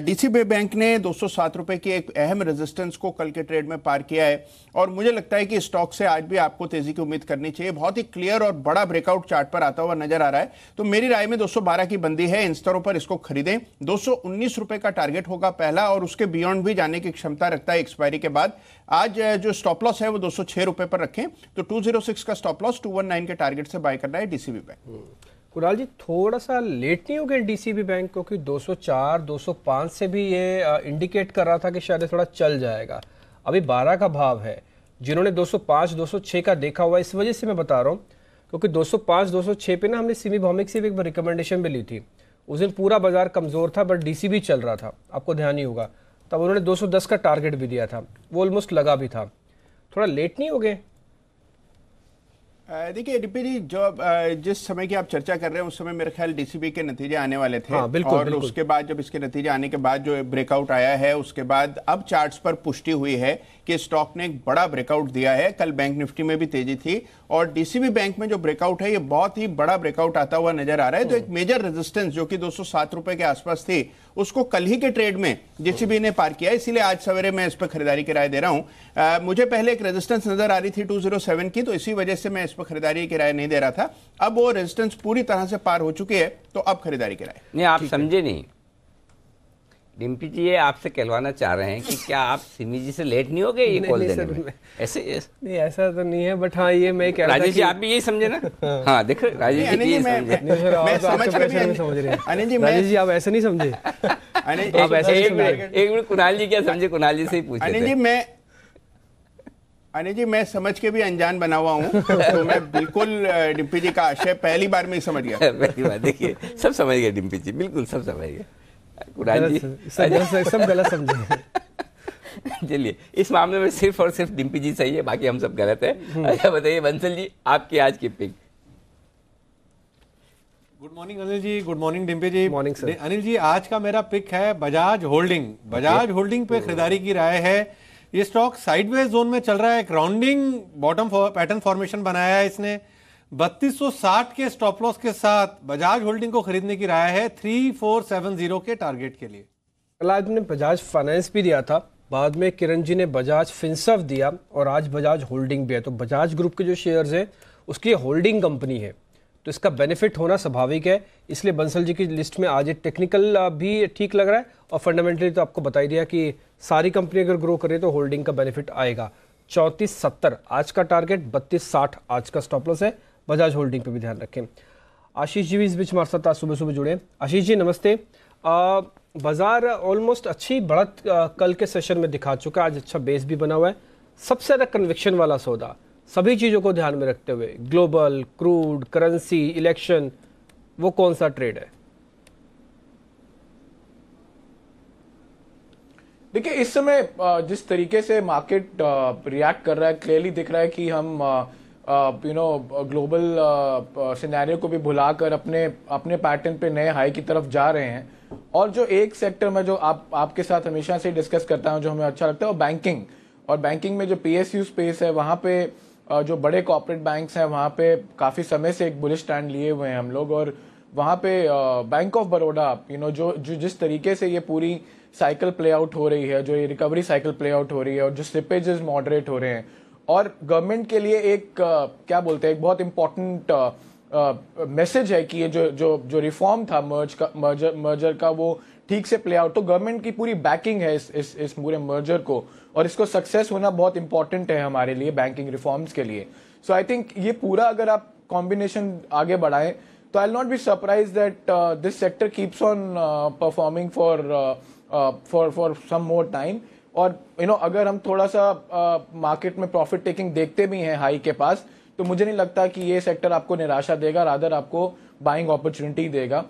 DCB बैंक ने 207 रुपए की एक अहम रेजिस्टेंस को कल के ट्रेड में पार किया है और मुझे लगता है कि स्टॉक से आज भी आपको तेजी की उम्मीद करनी चाहिए। बहुत ही क्लियर और बड़ा ब्रेकआउट चार्ट पर आता हुआ नजर आ रहा है, तो मेरी राय में 212 की बंदी है, इन स्तरों पर इसको खरीदें। 219 रुपए का टारगेट होगा पहला और उसके बियॉन्ड भी जाने की क्षमता रखता है एक्सपायरी के बाद। आज जो स्टॉप लॉस है वो 206 रुपए पर रखें, तो 206 का स्टॉप लॉस, 219 के टारगेट से बाय करना है DCB बैंक। कुणाल जी थोड़ा सा लेट नहीं हो गया DCB बैंक, क्योंकि 204 205 से भी ये इंडिकेट कर रहा था कि शायद थोड़ा चल जाएगा। अभी 12 का भाव है, जिन्होंने 205 206 का देखा हुआ, इस वजह से मैं बता रहा हूँ क्योंकि 205 206 पे ना हमने सिमी भौमिक से भी एक रिकमेंडेशन भी ली थी। उस दिन पूरा बाजार कमजोर था बट DCB चल रहा था, आपको ध्यान ही होगा, तब उन्होंने 210 का टारगेट भी दिया था, वो ऑलमोस्ट लगा भी था। थोड़ा लेट नहीं हो गए? देखिए डिप्पी जी, जो जिस समय की आप चर्चा कर रहे हैं उस समय मेरे ख्याल DCB के नतीजे आने वाले थे। हाँ, बिल्कुल, और बिल्कुल। उसके बाद जब इसके नतीजे आने के बाद जो ब्रेकआउट आया है उसके बाद अब चार्ट्स पर पुष्टि हुई है कि स्टॉक ने एक बड़ा ब्रेकआउट दिया है। कल बैंक निफ्टी में भी तेजी थी और DCB बैंक में जो ब्रेकआउट है ये बहुत ही बड़ा ब्रेकआउट आता हुआ नजर आ रहा है। तो एक मेजर रेजिस्टेंस जो कि 207 रुपए के आसपास थी, उसको कल ही के ट्रेड में DCB ने पार किया, इसीलिए आज सवेरे मैं इस पर खरीदारी की राय दे रहा हूं। मुझे पहले एक रेजिस्टेंस नजर आ रही थी 207 की, तो इसी वजह से मैं इस पर खरीदारी की राय नहीं दे रहा था। अब वो रेजिस्टेंस पूरी तरह से पार हो चुकी है, तो अब खरीदारी की राय। नहीं, आप समझे नहीं, डिम्पी जी ये आपसे कहलवाना चाह रहे हैं कि क्या आप सिमी जी से लेट नहीं हो गए ये कॉल देने में? ऐसे नहीं ऐसा तो नहीं है, बट हाँ ये मैं कह रहा था राजेश जी आप भी यही समझे ना? हाँ देखो राजेश जी ये समझे। मैं समझ रहे हैं राजेश जी, आप ऐसे नहीं समझे। आप ऐसे एक मिनट कुणाल जी क्या समझे, कुणाल जी से ही पूछे। अनिल जी मैं समझ के भी अनजान बना हुआ हूँ, तो मैं बिल्कुल डिम्पी जी का आशय पहली बार में ही समझ गया। पहली बार देखिए सब समझ गए डिम्पी जी, बिल्कुल सब समझ गए। कुणाल जी सब गलत समझे। चलिए इस मामले में सिर्फ और सिर्फ डिम्पी जी सही है, बाकी हम सब गलत है। अच्छा बताइए बंसल जी आपकी आज की pick. Good morning Anil ji, good morning Dimpy ji. Morning sir. Anil ji आज का मेरा पिक है बजाज होल्डिंग। बजाज होल्डिंग पे खरीदारी की राय है। ये स्टॉक साइडवेज जोन में चल रहा है, एक राउंडिंग बॉटम पैटर्न फॉर्मेशन बनाया है इसने। 3260 के स्टॉप लॉस के साथ बजाज होल्डिंग को खरीदने की राय है 3470 के टारगेट के लिए। कल आपने बजाज फाइनेंस भी दिया था, बाद में किरण जी ने बजाज फिनसर्व दिया और आज बजाज होल्डिंग भी है। तो बजाज ग्रुप के जो शेयर्स हैं उसकी होल्डिंग कंपनी है, तो इसका बेनिफिट होना स्वाभाविक है। इसलिए बंसल जी की लिस्ट में आज टेक्निकल भी ठीक लग रहा है और फंडामेंटली तो आपको बता ही दिया कि सारी कंपनी अगर ग्रो करे तो होल्डिंग का बेनिफिट आएगा। 3470 आज का टारगेट, 3260 आज का स्टॉप लॉस है। बजाज होल्डिंग पे भी ध्यान रखें। आशीष जी भी इस बीच हमारे साथ आज सुबह सुबह जुड़े। आशीष जी नमस्ते। बाजार ऑलमोस्ट अच्छी बढ़त कल के सेशन में दिखा चुका है, आज अच्छा बेस भी बना हुआ है। सबसे ज़्यादा कन्विक्शन वाला सौदा सभी चीज़ों को ध्यान में रखते हुए, ग्लोबल, क्रूड, करेंसी, इलेक्शन, वो कौन सा ट्रेड है? देखिए इस समय जिस तरीके से मार्केट रिएक्ट कर रहा है, क्लियरली दिख रहा है कि हम ग्लोबल सिनेरियो को भी भुलाकर अपने पैटर्न पे नए हाई की तरफ जा रहे हैं। और जो एक सेक्टर में जो आपके साथ हमेशा से डिस्कस करता हूं, जो हमें अच्छा लगता है वो बैंकिंग। और बैंकिंग में जो पीएसयू स्पेस है, वहां पे जो बड़े कॉर्पोरेट बैंक्स हैं वहां पे काफी समय से एक बुलिश स्टैंड लिए हुए हैं हम लोग। और वहां पे बैंक ऑफ बड़ौदा जो जिस तरीके से ये पूरी साइकिल प्ले आउट हो रही है, जो ये रिकवरी साइकिल प्ले आउट हो रही है और जो स्लिपेजेस मॉडरेट हो रहे हैं, और गवर्नमेंट के लिए एक क्या बोलते हैं, एक बहुत इंपॉर्टेंट मैसेज है कि ये जो रिफॉर्म था मर्जर का वो ठीक से प्ले आउट। तो गवर्नमेंट की पूरी बैकिंग है इस पूरे मर्जर को, और इसको सक्सेस होना बहुत इंपॉर्टेंट है हमारे लिए बैंकिंग रिफॉर्म्स के लिए। सो आई थिंक ये पूरा अगर आप कॉम्बिनेशन आगे बढ़ाएं तो I will not be surprise that this sector keeps on performing for some more time. और अगर हम थोड़ा सा मार्केट में प्रॉफिट टेकिंग देखते भी हैं हाई के पास, तो मुझे नहीं लगता कि ये सेक्टर आपको निराशा देगा, रादर आपको बाइंग अपॉर्चुनिटी देगा।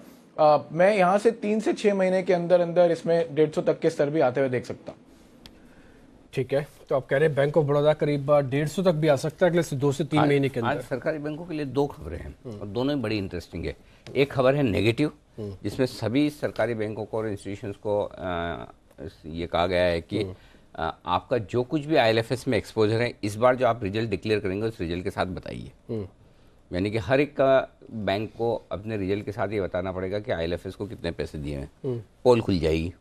मैं यहां से 3 से 6 महीने के अंदर इसमें 150 तक के स्तर भी आते हुए देख सकता। ठीक है, तो आप कह रहे हैं बैंक ऑफ बड़ौदा करीब 150 तक भी आ सकता है अगले 2 से 3 महीने के अंदर। आज सरकारी बैंकों के लिए 2 खबरें हैं और दोनों ही बड़ी इंटरेस्टिंग है। एक खबर है नेगेटिव, जिसमें सभी सरकारी बैंकों को और इंस्टीट्यूशंस को ये कहा गया है कि आपका जो कुछ भी आईएलएफएस में एक्सपोजर है, इस बार जो आप रिजल्ट डिक्लेयर करेंगे उस रिजल्ट के साथ बताइए। यानी कि हर एक बैंक को अपने रिजल्ट के साथ ये बताना पड़ेगा कि आईएलएफएस को कितने पैसे दिए हैं, पोल खुल जाएगी।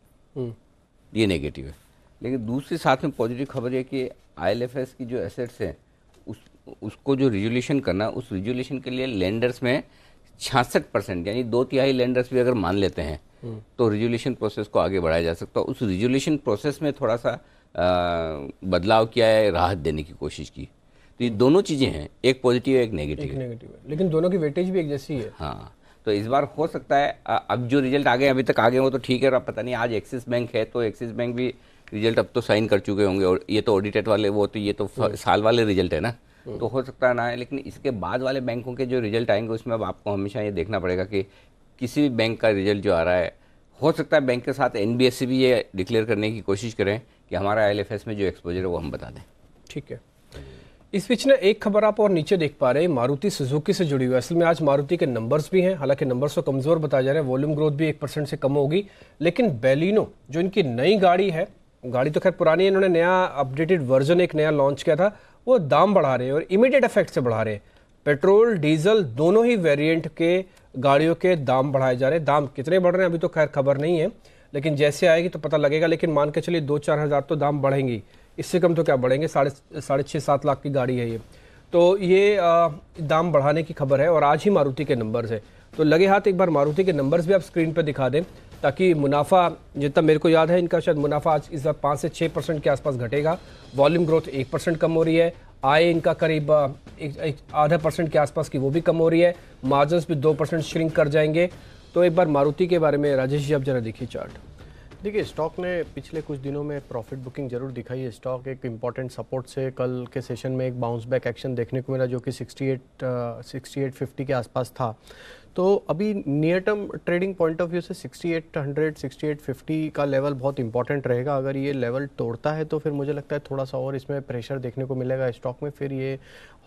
ये नेगेटिव है। लेकिन दूसरी साथ में पॉजिटिव खबर है कि आईएलएफएस की जो एसेट्स हैं उसको जो रिजोल्यूशन करना, उस रिजोल्यूशन के लिए लेंडर्स में 66% यानी 2/3 लेंडर्स भी अगर मान लेते हैं तो रिजोल्यूशन प्रोसेस को आगे बढ़ाया जा सकता है। उस रिजोल्यूशन प्रोसेस में थोड़ा सा बदलाव किया है, राहत देने की कोशिश की। तो ये दोनों चीज़ें हैं, एक पॉजिटिव है एक नेगेटिव है, लेकिन दोनों की वेटेज भी एक जैसी है। हाँ, तो इस बार हो सकता है अब जो रिजल्ट आ गए अभी तक आ गए वो तो ठीक है, और अब पता नहीं आज एक्सिस बैंक है तो एक्सिस बैंक भी रिजल्ट अब तो साइन कर चुके होंगे, और ये तो ऑडिटेड वाले वो तो ये तो साल वाले रिजल्ट है ना, तो हो सकता है ना है। लेकिन इसके बाद वाले बैंकों के जो रिजल्ट आएंगे उसमें अब आपको हमेशा ये देखना पड़ेगा कि किसी भी बैंक का रिजल्ट जो आ रहा है, हो सकता है बैंक के साथ एनबीएफसी भी ये डिक्लेयर करने की कोशिश करें कि हमारा आईएलएफएस में जो एक्सपोजर है वो हम बता दें। ठीक है, इस बीच में एक खबर आप और नीचे देख पा रहे हैं, मारुति सुजुकी से जुड़ी हुई है। असल में आज मारुति के नंबर्स भी हैं, हालांकि नंबर्स तो कमजोर बताया जा रहा है, वॉल्यूम ग्रोथ भी 1% से कम होगी, लेकिन बेलिनो जो इनकी नई गाड़ी है, गाड़ी तो खैर पुरानी है, इन्होंने नया अपडेटेड वर्जन एक नया लॉन्च किया था, वो दाम बढ़ा रहे हैं और इमीडिएट इफेक्ट से बढ़ा रहे हैं। पेट्रोल डीजल दोनों ही वेरिएंट के गाड़ियों के दाम बढ़ाए जा रहे हैं। दाम कितने बढ़ रहे हैं अभी तो खैर खबर नहीं है, लेकिन जैसे आएगी तो पता लगेगा। लेकिन मान के चलिए 2-4 हज़ार तो दाम बढ़ेंगी, इससे कम तो क्या बढ़ेंगे, 6.5-7 लाख की गाड़ी है ये, तो ये दाम बढ़ाने की खबर है। और आज ही मारुति के नंबर्स है, तो लगे हाथ एक बार मारुति के नंबर्स भी आप स्क्रीन पर दिखा दें। ताकि मुनाफा, जितना मेरे को याद है इनका शायद मुनाफा आज इस बार 5 से 6% के आसपास घटेगा। वॉल्यूम ग्रोथ 1% कम हो रही है। आय इनका करीब 0.5% के आसपास की वो भी कम हो रही है। मार्जिन्स भी 2% श्रिंक कर जाएंगे। तो एक बार मारुति के बारे में राजेश जी आप जरा देखिए चार्ट। देखिए, स्टॉक ने पिछले कुछ दिनों में प्रॉफिट बुकिंग जरूर दिखाई है। स्टॉक एक इम्पॉर्टेंट सपोर्ट से कल के सेशन में एक बाउंस बैक एक्शन देखने को मिला, जो कि 6850 के आसपास था। तो अभी near term trading point of view से 6800 6850 का लेवल बहुत इंपॉर्टेंट रहेगा। अगर ये लेवल तोड़ता है तो फिर मुझे लगता है थोड़ा सा और इसमें प्रेशर देखने को मिलेगा स्टॉक में। फिर ये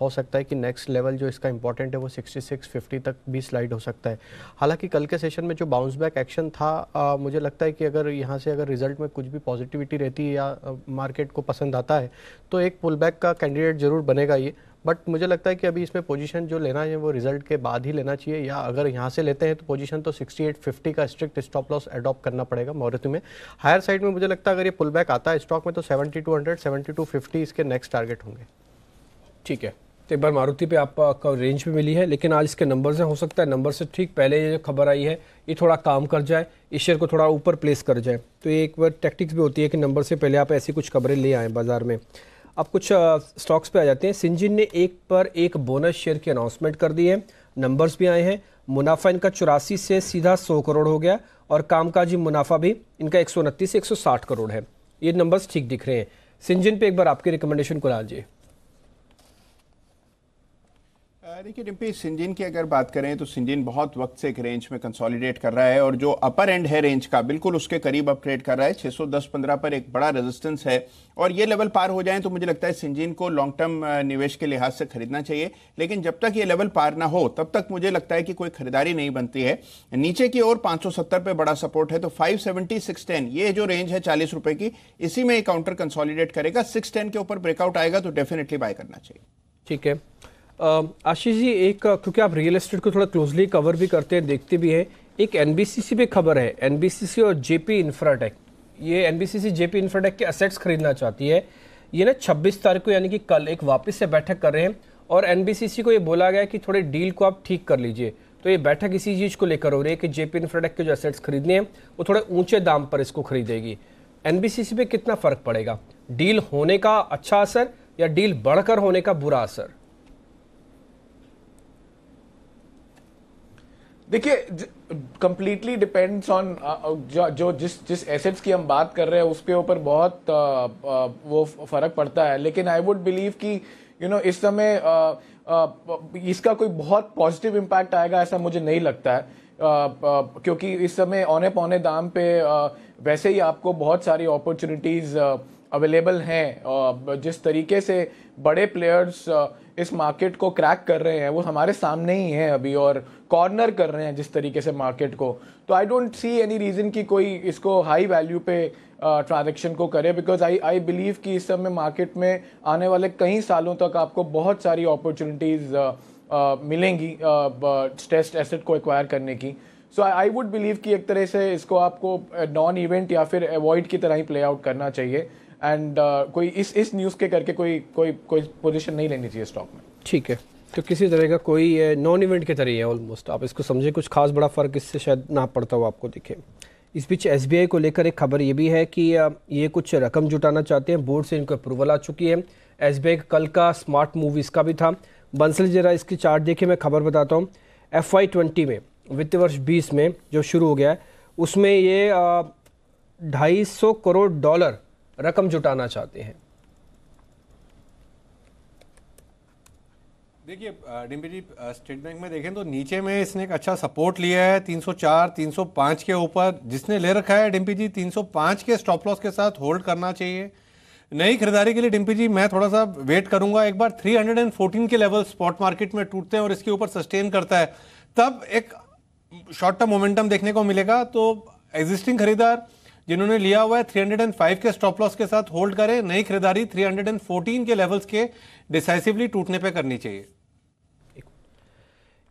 हो सकता है कि नेक्स्ट लेवल जो इसका इंपॉर्टेंट है वो 6650 तक भी स्लाइड हो सकता है। हालांकि कल के सेशन में जो बाउंस बैक एक्शन था, मुझे लगता है कि अगर यहाँ से अगर रिजल्ट में कुछ भी पॉजिटिविटी रहती है या मार्केट को पसंद आता है तो एक पुल बैक का कैंडिडेट जरूर बनेगा ये। बट मुझे लगता है कि अभी इसमें पोजीशन जो लेना है वो रिजल्ट के बाद ही लेना चाहिए, या अगर यहाँ से लेते हैं तो पोजीशन तो 6850 का स्ट्रिक्ट स्टॉप लॉस अडॉप्ट करना पड़ेगा मारुति में। हायर साइड में मुझे लगता है अगर ये पुल बैक आता है स्टॉक में तो 7200 7250 इसके नेक्स्ट टारगेट होंगे। ठीक है, तो एक बार मारुति पे आपका रेंज पे मिली है, लेकिन आज इसके नंबर्स हैं, हो सकता है नंबर से ठीक पहले ये जो खबर आई है ये थोड़ा काम कर जाए, इस शेयर को थोड़ा ऊपर प्लेस कर जाए। तो ये एक बार टैक्टिक्स भी होती है कि नंबर से पहले आप ऐसी कुछ खबरें ले आएँ बाजार में। अब कुछ स्टॉक्स पे आ जाते हैं। सिंजीन ने एक पर एक बोनस शेयर की अनाउंसमेंट कर दी है, नंबर्स भी आए हैं। मुनाफा इनका 84 से सीधा 100 करोड़ हो गया और कामकाजी मुनाफा भी इनका 129 से 160 करोड़ है। ये नंबर्स ठीक दिख रहे हैं। सिंजीन पे एक बार आपकी रिकमेंडेशन को लाजिए। देखिए डिम्पी, सिंजीन की अगर बात करें तो सिंजीन बहुत वक्त से एक रेंज में कंसोलिडेट कर रहा है और जो अपर एंड है रेंज का बिल्कुल उसके करीब अपग्रेड कर रहा है। 610-15 पर एक बड़ा रेजिस्टेंस है और ये लेवल पार हो जाए तो मुझे लगता है सिंजीन को लॉन्ग टर्म निवेश के लिहाज से खरीदना चाहिए। लेकिन जब तक ये लेवल पार ना हो तब तक मुझे लगता है कि कोई खरीदारी नहीं बनती है। नीचे की ओर 570 पे बड़ा सपोर्ट है, तो 570 610 ये जो रेंज है 40 रुपए की, इसी में काउंटर कंसोलिडेट करेगा। 610 के ऊपर ब्रेकआउट आएगा तो डेफिनेटली बाय करना चाहिए। ठीक है आशीष जी, एक क्योंकि आप रियल एस्टेट को थोड़ा क्लोजली कवर भी करते हैं, देखते भी हैं, एक एनबीसीसी पे खबर है। एनबीसीसी और जेपी इंफ्राटेक, ये एनबीसीसी जेपी इंफ्राटेक के असेट्स खरीदना चाहती है। ये ना 26 तारीख को यानी कि कल एक वापस से बैठक कर रहे हैं और एनबीसीसी को ये बोला गया कि थोड़े डील को आप ठीक कर लीजिए। तो ये बैठक इसी चीज़ को लेकर हो रही है कि जेपी इंफ्राटेक के जो असेट्स खरीदने हैं वो थोड़े ऊंचे दाम पर इसको खरीदेगी। एनबीसीसी पे कितना फर्क पड़ेगा? डील होने का अच्छा असर या डील बढ़कर होने का बुरा असर? देखिए, कंप्लीटली डिपेंड्स ऑन जो जिस एसेट्स की हम बात कर रहे हैं उसके ऊपर बहुत वो फर्क पड़ता है। लेकिन आई वुड बिलीव कि इस समय इसका कोई बहुत पॉजिटिव इम्पैक्ट आएगा ऐसा मुझे नहीं लगता है, क्योंकि इस समय औने पौने दाम पे वैसे ही आपको बहुत सारी अपॉर्चुनिटीज अवेलेबल हैं। जिस तरीके से बड़े प्लेयर्स इस मार्केट को क्रैक कर रहे हैं वो हमारे सामने ही हैं अभी, और कॉर्नर कर रहे हैं जिस तरीके से मार्केट को। तो I don't see any reason कि कोई इसको हाई वैल्यू पे ट्रांजैक्शन को करे, बिकॉज आई बिलीव कि इस समय मार्केट में आने वाले कई सालों तक आपको बहुत सारी अपॉर्चुनिटीज मिलेंगी स्ट्रेस्ड एसेट को एक्वायर करने की। सो आई वुड बिलीव कि एक तरह से इसको आपको नॉन इवेंट या फिर अवॉइड की तरह ही प्ले आउट करना चाहिए। एंड कोई इस न्यूज़ के करके कोई पोजीशन नहीं लेनी चाहिए स्टॉक में। ठीक है, तो किसी तरह का कोई नॉन इवेंट की तरह है ऑलमोस्ट, आप इसको समझे। कुछ खास बड़ा फर्क इससे शायद ना पड़ता हो आपको दिखे। इस बीच एसबीआई को लेकर एक खबर ये भी है कि ये कुछ रकम जुटाना चाहते हैं, बोर्ड से इनको अप्रूवल आ चुकी है। एसबीआई कल का स्मार्ट मूव इसका भी था। बंसल जरा इसकी चार्ट देखिए, मैं खबर बताता हूँ। FY20 में, वित्त वर्ष 20 में जो शुरू हो गया है उसमें ये $250 करोड़ रकम जुटाना चाहते हैं। देखिए डिम्पी जी, स्टेट बैंक में देखें तो नीचे में इसने एक अच्छा सपोर्ट लिया है 304 305 के ऊपर। जिसने ले रखा है डिम्पी जी 305 के स्टॉप लॉस के साथ होल्ड करना चाहिए। नई खरीदारी के लिए डिम्पी जी मैं थोड़ा सा वेट करूंगा। एक बार 314 के लेवल स्पॉट मार्केट में टूटते हैं और इसके ऊपर सस्टेन करता है तब एक शॉर्ट टर्म मोमेंटम देखने को मिलेगा। तो एग्जिस्टिंग खरीदार जिन्होंने लिया हुआ है 305 के स्टॉप लॉस के साथ होल्ड करें। नई खरीदारी 314 के लेवल्स के डिसाइसिवली टूटने पे करनी चाहिए।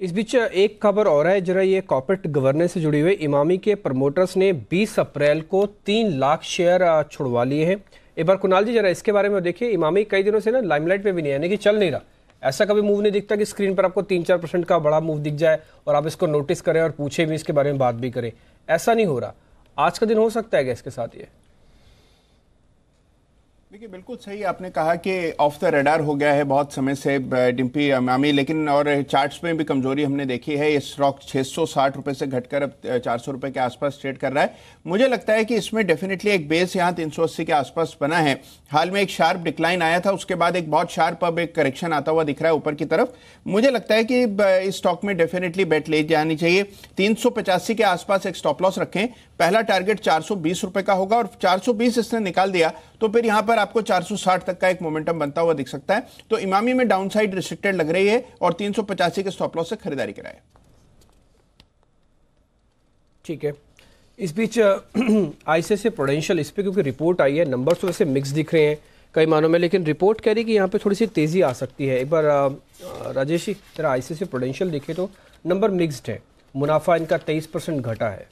इस बीच एक खबर और है जरा, ये कॉर्पोरेट गवर्नेंस से जुड़ी हुई। इमामी के प्रमोटर्स ने 20 अप्रैल को 3 लाख शेयर छुड़वा लिए हैं। एक बार कुणाल जी जरा इसके बारे में देखिए। इमामी कई दिनों से ना लाइमलाइट पे भी नहीं है, यानी कि चल नहीं रहा। ऐसा कभी मूव नहीं दिखता कि स्क्रीन पर आपको 3-4% का बड़ा मूव दिख जाए और आप इसको नोटिस करें और पूछे भी, इसके बारे में बात भी करें। ऐसा नहीं हो रहा। आज का दिन हो सकता है क्या इसके साथ ये? देखिए बिल्कुल सही आपने कहा कि ऑफ द रडार हो गया है बहुत समय से डिम्पी इमामी, लेकिन और चार्ट्स में भी कमजोरी हमने देखी है। ये स्टॉक 660 रुपए से घटकर अब 400 रुपए के आसपास ट्रेड कर रहा है। मुझे लगता है कि इसमें डेफिनेटली एक बेस यहाँ 380 के आसपास बना है। हाल में एक शार्प डिक्लाइन आया था, उसके बाद एक बहुत शार्प अब एक करेक्शन आता हुआ दिख रहा है ऊपर की तरफ। मुझे लगता है कि इस स्टॉक में डेफिनेटली बेट ले जानी चाहिए। 385 के आसपास एक स्टॉप लॉस रखें। पहला टारगेट 420 रुपए का होगा और 420 इसने निकाल दिया तो फिर यहां पर आपको 460 तक का एक मोमेंटम बनता हुआ दिख सकता है। तो इमामी में डाउनसाइड रिस्ट्रिक्टेड लग रही है और 385 के स्टॉप लॉस से खरीदारी कराए। ठीक है, इस बीच आईसीआईसीआई प्रूडेंशियल इस पे क्योंकि रिपोर्ट आई है, नंबर्स तो वैसे मिक्स दिख रहे हैं कई मानों में, लेकिन रिपोर्ट कह रही है कि यहाँ पे थोड़ी सी तेजी आ सकती है। एक बार राजेश जी तेरा आईसीआईसीआई प्रूडेंशियल देखे तो नंबर मिक्स्ड है, मुनाफा इनका 23% घटा है।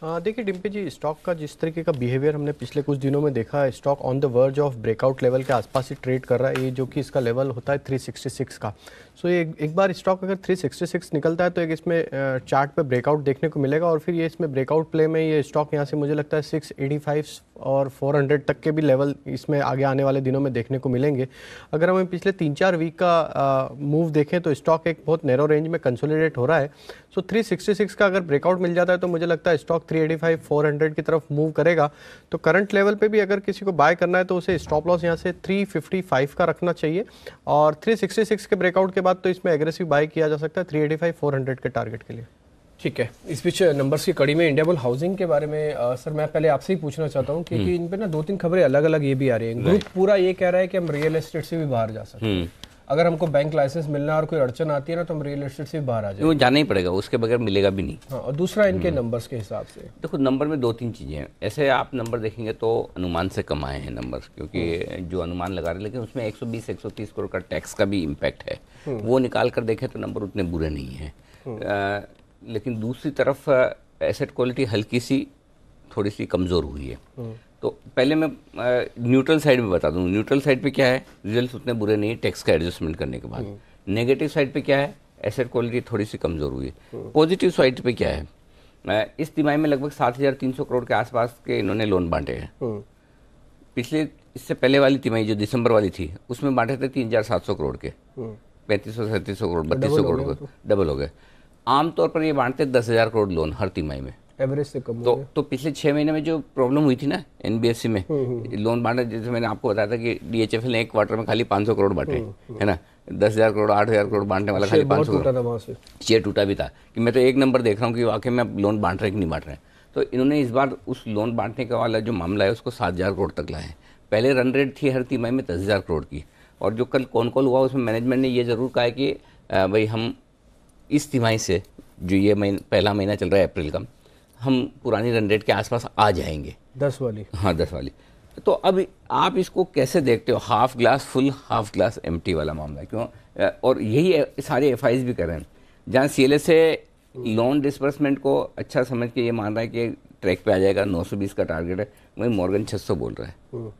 देखिए डिम्पी जी, स्टॉक का जिस तरीके का बिहेवियर हमने पिछले कुछ दिनों में देखा है, stock on the verge of breakout level के आसपास ही ट्रेड कर रहा है, ये जो कि इसका लेवल होता है 366 का। सो ये एक बार स्टॉक अगर 366 निकलता है तो एक इसमें चार्ट पे ब्रेकआउट देखने को मिलेगा और फिर ये इसमें ब्रेकआउट प्ले में ये स्टॉक यहाँ से मुझे लगता है 685 और 400 तक के भी लेवल इसमें आगे आने वाले दिनों में देखने को मिलेंगे। अगर हम पिछले 3-4 वीक का मूव देखें तो स्टॉक एक बहुत नैरो रेंज में कंसोलिडेट हो रहा है। सो 366 का अगर ब्रेकआउट मिल जाता है तो मुझे लगता है स्टॉक 385 400 की तरफ मूव करेगा। तो करंट लेवल पे भी अगर किसी को बाय करना है तो उसे स्टॉप लॉस यहाँ से 355 का रखना चाहिए और 366 के ब्रेकआउट के बाद तो इसमें एग्रेसिव बाय किया जा सकता है 385 400 के टारगेट के लिए। ठीक है, इस बीच नंबर्स की कड़ी में इंडियाबुल हाउसिंग के बारे में सर मैं पहले आपसे ही पूछना चाहता हूँ क्योंकि इन पे ना 2-3 खबरें अलग अलग ये भी आ रही हैं। ग्रुप पूरा ये कह रहा है कि हम रियल एस्टेट से भी बाहर जा सकते हैं, अगर हमको बैंक लाइसेंस मिलना और कोई अड़चन आती है ना तो हम रियल एस्टेट से भी बाहर आ जाएंगे। वो जाना ही पड़ेगा, उसके बगैर मिलेगा भी नहीं। हाँ, और दूसरा इनके नंबर्स के हिसाब से देखो नंबर में 2-3 चीज़ें हैं। ऐसे आप नंबर देखेंगे तो अनुमान से कम आए हैं नंबर्स, क्योंकि जो अनुमान लगा रहे हैं लेकिन उसमें 120-130 करोड़ का टैक्स का भी इम्पैक्ट है, वो निकाल कर देखें तो नंबर उतने बुरे नहीं हैं। लेकिन दूसरी तरफ एसेट क्वालिटी हल्की सी थोड़ी सी कमज़ोर हुई है। तो पहले मैं न्यूट्रल साइड में बता दूं, न्यूट्रल साइड पे क्या है, रिजल्ट्स उतने बुरे नहीं टैक्स का एडजस्टमेंट करने के बाद। नेगेटिव साइड पे क्या है, एसेट क्वालिटी थोड़ी सी कमज़ोर हुई है। पॉजिटिव साइड पे क्या है, इस तिमाही में लगभग 7,300 करोड़ के आसपास के इन्होंने लोन बांटे हैं। पिछले इससे पहले वाली तिमाही जो दिसंबर वाली थी उसमें बांटे थे 3,700 करोड़ के, 3500-3700 करोड़ 3200 करोड़ को डबल हो गए। आमतौर पर ये बांटते 10,000 करोड़ लोन हर तिमाही में, एवरेज से कम। तो पिछले 6 महीने में जो प्रॉब्लम हुई थी ना एनबीएफसी में लोन बांटा, जैसे मैंने आपको बताया था कि डीएचएफएल ने एक क्वार्टर में खाली 500 करोड़ बांटे, है ना। 10,000 करोड़ 8,000 करोड़ बांटने वाला खाली 500 करोड़ शेयर टूटा भी था कि मैं तो एक नंबर देख रहा हूँ कि वाकई में लोन बांट रहे कि नहीं बांट रहे। तो इन्होंने इस बार उस लोन बांटने का वाला जो मामला है उसको 7,000 करोड़ तक लाए। पहले रन रेट थी हर तिमाही में 10,000 करोड़ की, और जो कल कौन कॉल हुआ उसमें मैनेजमेंट ने ये ज़रूर कहा है कि भाई हम इस तिमाही से जो ये पहला महीना चल रहा है अप्रैल का, हम पुरानी रन रेट के आसपास आ जाएंगे 10 वाली। हाँ 10 वाली। तो अब आप इसको कैसे देखते हो, half glass full half glass empty वाला मामला क्यों? और यही सारे एफआईज भी कर रहे हैं, जहाँ सीएलएस से लोन डिसबर्समेंट को अच्छा समझ के ये मान रहा है कि ट्रैक पे आ जाएगा, 920 का टारगेट है, वहीं मॉर्गन 600 बोल रहा है।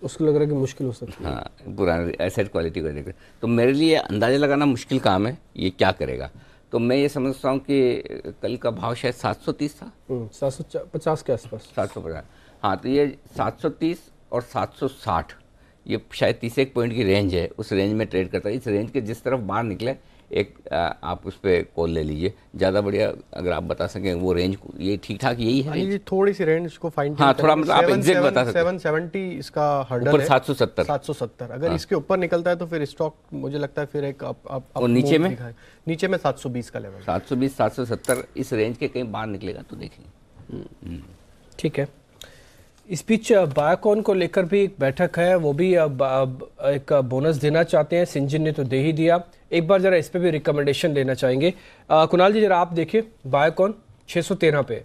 उसको लग रहा है कि मुश्किल हो सकती है। हाँ, पुरानी एसेट क्वालिटी को देखकर तो मेरे लिए अंदाज़ा लगाना मुश्किल काम है ये क्या करेगा। तो मैं ये समझता हूँ कि कल का भाव शायद 730 था, 750 के आसपास, 750। हाँ, तो ये 730 और 760 ये शायद 31 पॉइंट की रेंज है, उस रेंज में ट्रेड करता है। इस रेंज के जिस तरफ बाहर निकले एक आप उस पर कॉल ले लीजिए, ज़्यादा बढ़िया अगर आप बता सकें वो रेंज ये ठीक ठाक यही है। ये थोड़ी सी रेंज को फाइन, हाँ थोड़ा मतलब आप एग्जैक्ट बता सकते हैं। 770 इसका हर्डल है, 770 अगर इसके ऊपर निकलता है तो फिर स्टॉक मुझे लगता है फिर एक और नीचे में 720 का लेवल, 720 770 इस रेंज के कहीं बाहर निकलेगा तो देखेंगे। ठीक है, इस बीच बायोकॉन को लेकर भी एक बैठक है, वो भी एक बोनस देना चाहते हैं, सिंजिन ने तो दे ही दिया। एक बार जरा इस पे भी रिकमेंडेशन लेना चाहेंगे। कुणाल जी जरा आप देखिए, बायोकॉन 613 पे।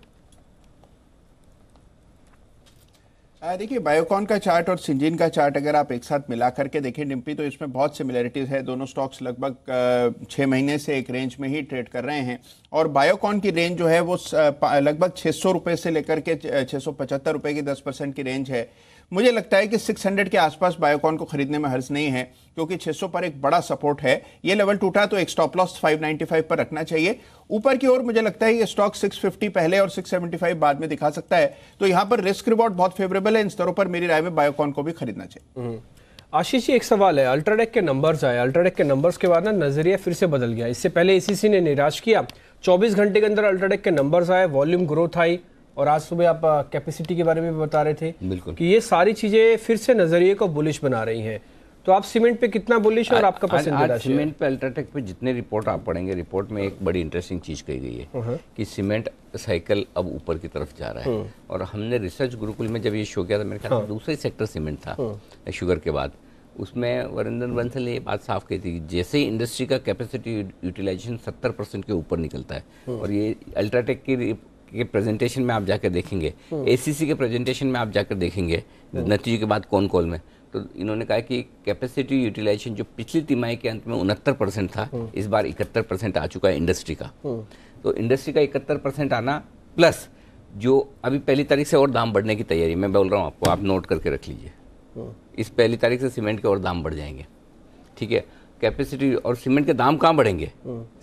देखिए बायोकॉन का चार्ट और सिंजिन का चार्ट अगर आप एक साथ मिला करके देखें डिम्पी, तो इसमें बहुत सिमिलरिटीज है। दोनों स्टॉक्स लगभग 6 महीने से एक रेंज में ही ट्रेड कर रहे हैं, और बायोकॉन की रेंज जो है वो लगभग 600 रुपए से लेकर के 675 रुपए की 10% की रेंज है। मुझे लगता है कि 600 के आसपास बायोकॉन को खरीदने में हर्ज नहीं है, क्योंकि 600 पर एक बड़ा सपोर्ट है। ये लेवल टूटा तो एक स्टॉप लॉस 595 पर रखना चाहिए। ऊपर की ओर मुझे लगता है ये स्टॉक 650 पहले और 675 बाद में दिखा सकता है, तो यहां पर रिस्क रिवॉर्ड बहुत फेवरेबल है। इन स्तरों पर मेरी राय में बायोकॉन को भी खरीदना चाहिए। आशीष जी, एक सवाल है, अल्ट्राटेक के नंबर्स आए, अल्ट्राटेक के नंबर्स के बाद ना नजरिया फिर से बदल गया। इससे पहले एसीसी ने निराश किया, 24 घंटे के अंदर अल्ट्राटेक के नंबर्स आए, वॉल्यूम ग्रोथ आई, और आज सुबह आप कैपेसिटी के बारे में भी बता रहे थे बिल्कुल कि ये सारी चीजें फिर से नजरिए को बुलिश बना रही हैं। तो आप सीमेंट पे कितना बुलिश और आपका पसंदीदा शेयर? सीमेंट पे अल्ट्राटेक पे जितने रिपोर्ट आप पढ़ेंगे, रिपोर्ट में एक बड़ी इंटरेस्टिंग चीज कही गई है कि सीमेंट साइकिल अब ऊपर की तरफ जा रहा है। और हमने रिसर्च गुरुकुल में जब ये शो किया था, मेरे ख्याल से दूसरा सेक्टर सीमेंट था शुगर के बाद, उसमें वरिंदर बंसल ने ये बात साफ कही थी कि जैसे ही इंडस्ट्री का कैपेसिटी यूटिलाइजेशन 70% के ऊपर निकलता है, और ये अल्ट्राटेक के प्रेजेंटेशन में आप जाकर देखेंगे, एसीसी के प्रेजेंटेशन में आप जाकर देखेंगे नतीजे के बाद कौन कॉल में, तो इन्होंने कहा कि कैपेसिटी यूटिलाइजेशन जो पिछली तिमाही के अंत में 69% था, इस बार 71% आ चुका है इंडस्ट्री का। तो इंडस्ट्री का 71% आना प्लस जो अभी पहली तारीख से और दाम बढ़ने की तैयारी, मैं बोल रहा हूँ आपको, आप नोट करके रख लीजिए, इस पहली तारीख से सीमेंट के और दाम बढ़ जाएंगे। ठीक है, कैपेसिटी और सीमेंट के दाम कहाँ बढ़ेंगे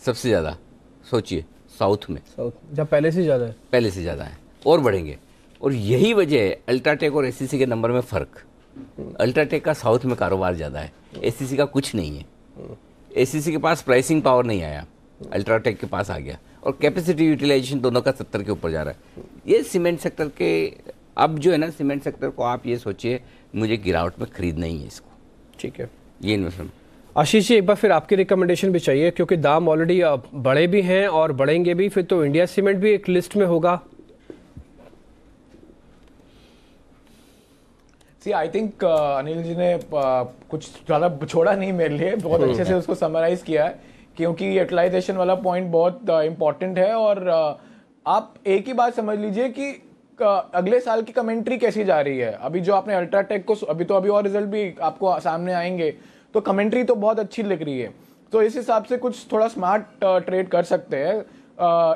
सबसे ज़्यादा, सोचिए साउथ में, जब पहले से ज़्यादा है, पहले से ज़्यादा है और बढ़ेंगे। और यही वजह है अल्ट्राटेक और एसीसी के नंबर में फ़र्क। अल्ट्राटेक का साउथ में कारोबार ज़्यादा है, एसीसी का कुछ नहीं है। एसीसी के पास प्राइसिंग पावर नहीं आया, अल्ट्राटेक के पास आ गया, और कैपेसिटी यूटिलाइजेशन दोनों का 70 के ऊपर जा रहा है। ये सीमेंट सेक्टर के अब जो है ना, सीमेंट सेक्टर को आप ये सोचिए मुझे गिरावट में खरीदना ही है इसको। ठीक है, ये इन्वेस्टमेंट। आशीष जी, एक बार फिर आपकी रिकमेंडेशन भी चाहिए, क्योंकि दाम ऑलरेडी बढ़े भी हैं और बढ़ेंगे भी, फिर तो इंडिया सीमेंट भी एक लिस्ट में होगा। आई थिंक अनिल जी ने कुछ ज़्यादा छोड़ा नहीं मेरे लिए, बहुत अच्छे से उसको समराइज किया है, क्योंकि यूटिलाइजेशन वाला पॉइंट बहुत इंपॉर्टेंट है। और आप एक ही बात समझ लीजिए कि अगले साल की कमेंट्री कैसी जा रही है। अभी जो आपने अल्ट्राटेक को, अभी और रिजल्ट भी आपको सामने आएंगे, तो कमेंट्री तो बहुत अच्छी लग रही है। तो इस हिसाब से कुछ थोड़ा स्मार्ट ट्रेड कर सकते हैं,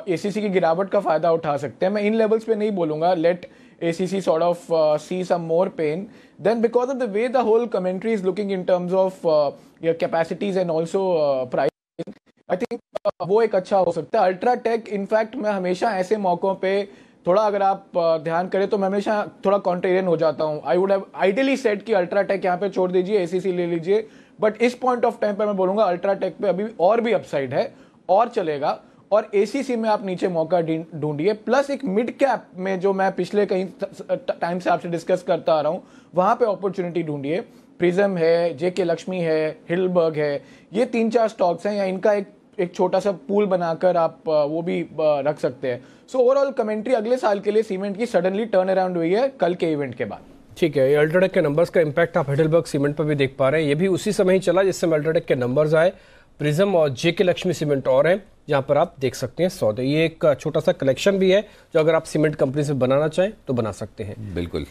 एसीसी की गिरावट का फायदा उठा सकते हैं। मैं इन लेवल्स पे नहीं बोलूंगा late ACC sort of see some more pain. Then because of the way the whole commentary is looking in terms of your capacities and also pricing, I think वो एक अच्छा हो सकता है। अल्ट्राटेक इनफैक्ट मैं हमेशा ऐसे मौकों पे थोड़ा, अगर आप ध्यान करें तो मैं हमेशा थोड़ा कॉन्ट्रेरियन हो जाता हूँ। I would have ideally set कि अल्ट्राटेक यहाँ पे छोड़ दीजिए, ACC ले लीजिए, बट इस पॉइंट ऑफ टाइम पे मैं बोलूंगा अल्ट्राटेक पे अभी और भी अपसाइड है और चलेगा, और ACC में आप नीचे मौका ढूंढिए। प्लस एक मिड कैप में जो मैं पिछले कई टाइम से आपसे डिस्कस करता आ रहा हूं, वहां पे अपॉर्चुनिटी ढूंढिए। प्रिज्म है, JK लक्ष्मी है, हिडलबर्ग है, ये 3-4 स्टॉक्स हैं, या इनका एक छोटा सा पूल बनाकर आप वो भी रख सकते हैं। सो ओवरऑल कमेंट्री अगले साल के लिए सीमेंट की सडनली टर्न अराउंड हुई है कल के इवेंट के बाद। ठीक है, ये अल्ट्राटेक के नंबर्स का इंपैक्ट आप हिडलबर्ग सीमेंट पर भी देख पा रहे हैं। ये भी उसी समय ही चला जिस समय अल्ट्राटेक के नंबर्स आए। प्रिज्म और JK लक्ष्मी सीमेंट और हैं जहां पर आप देख सकते हैं सौदे। ये एक छोटा सा कलेक्शन भी है जो अगर आप सीमेंट कंपनी से बनाना चाहें तो बना सकते हैं। बिल्कुल।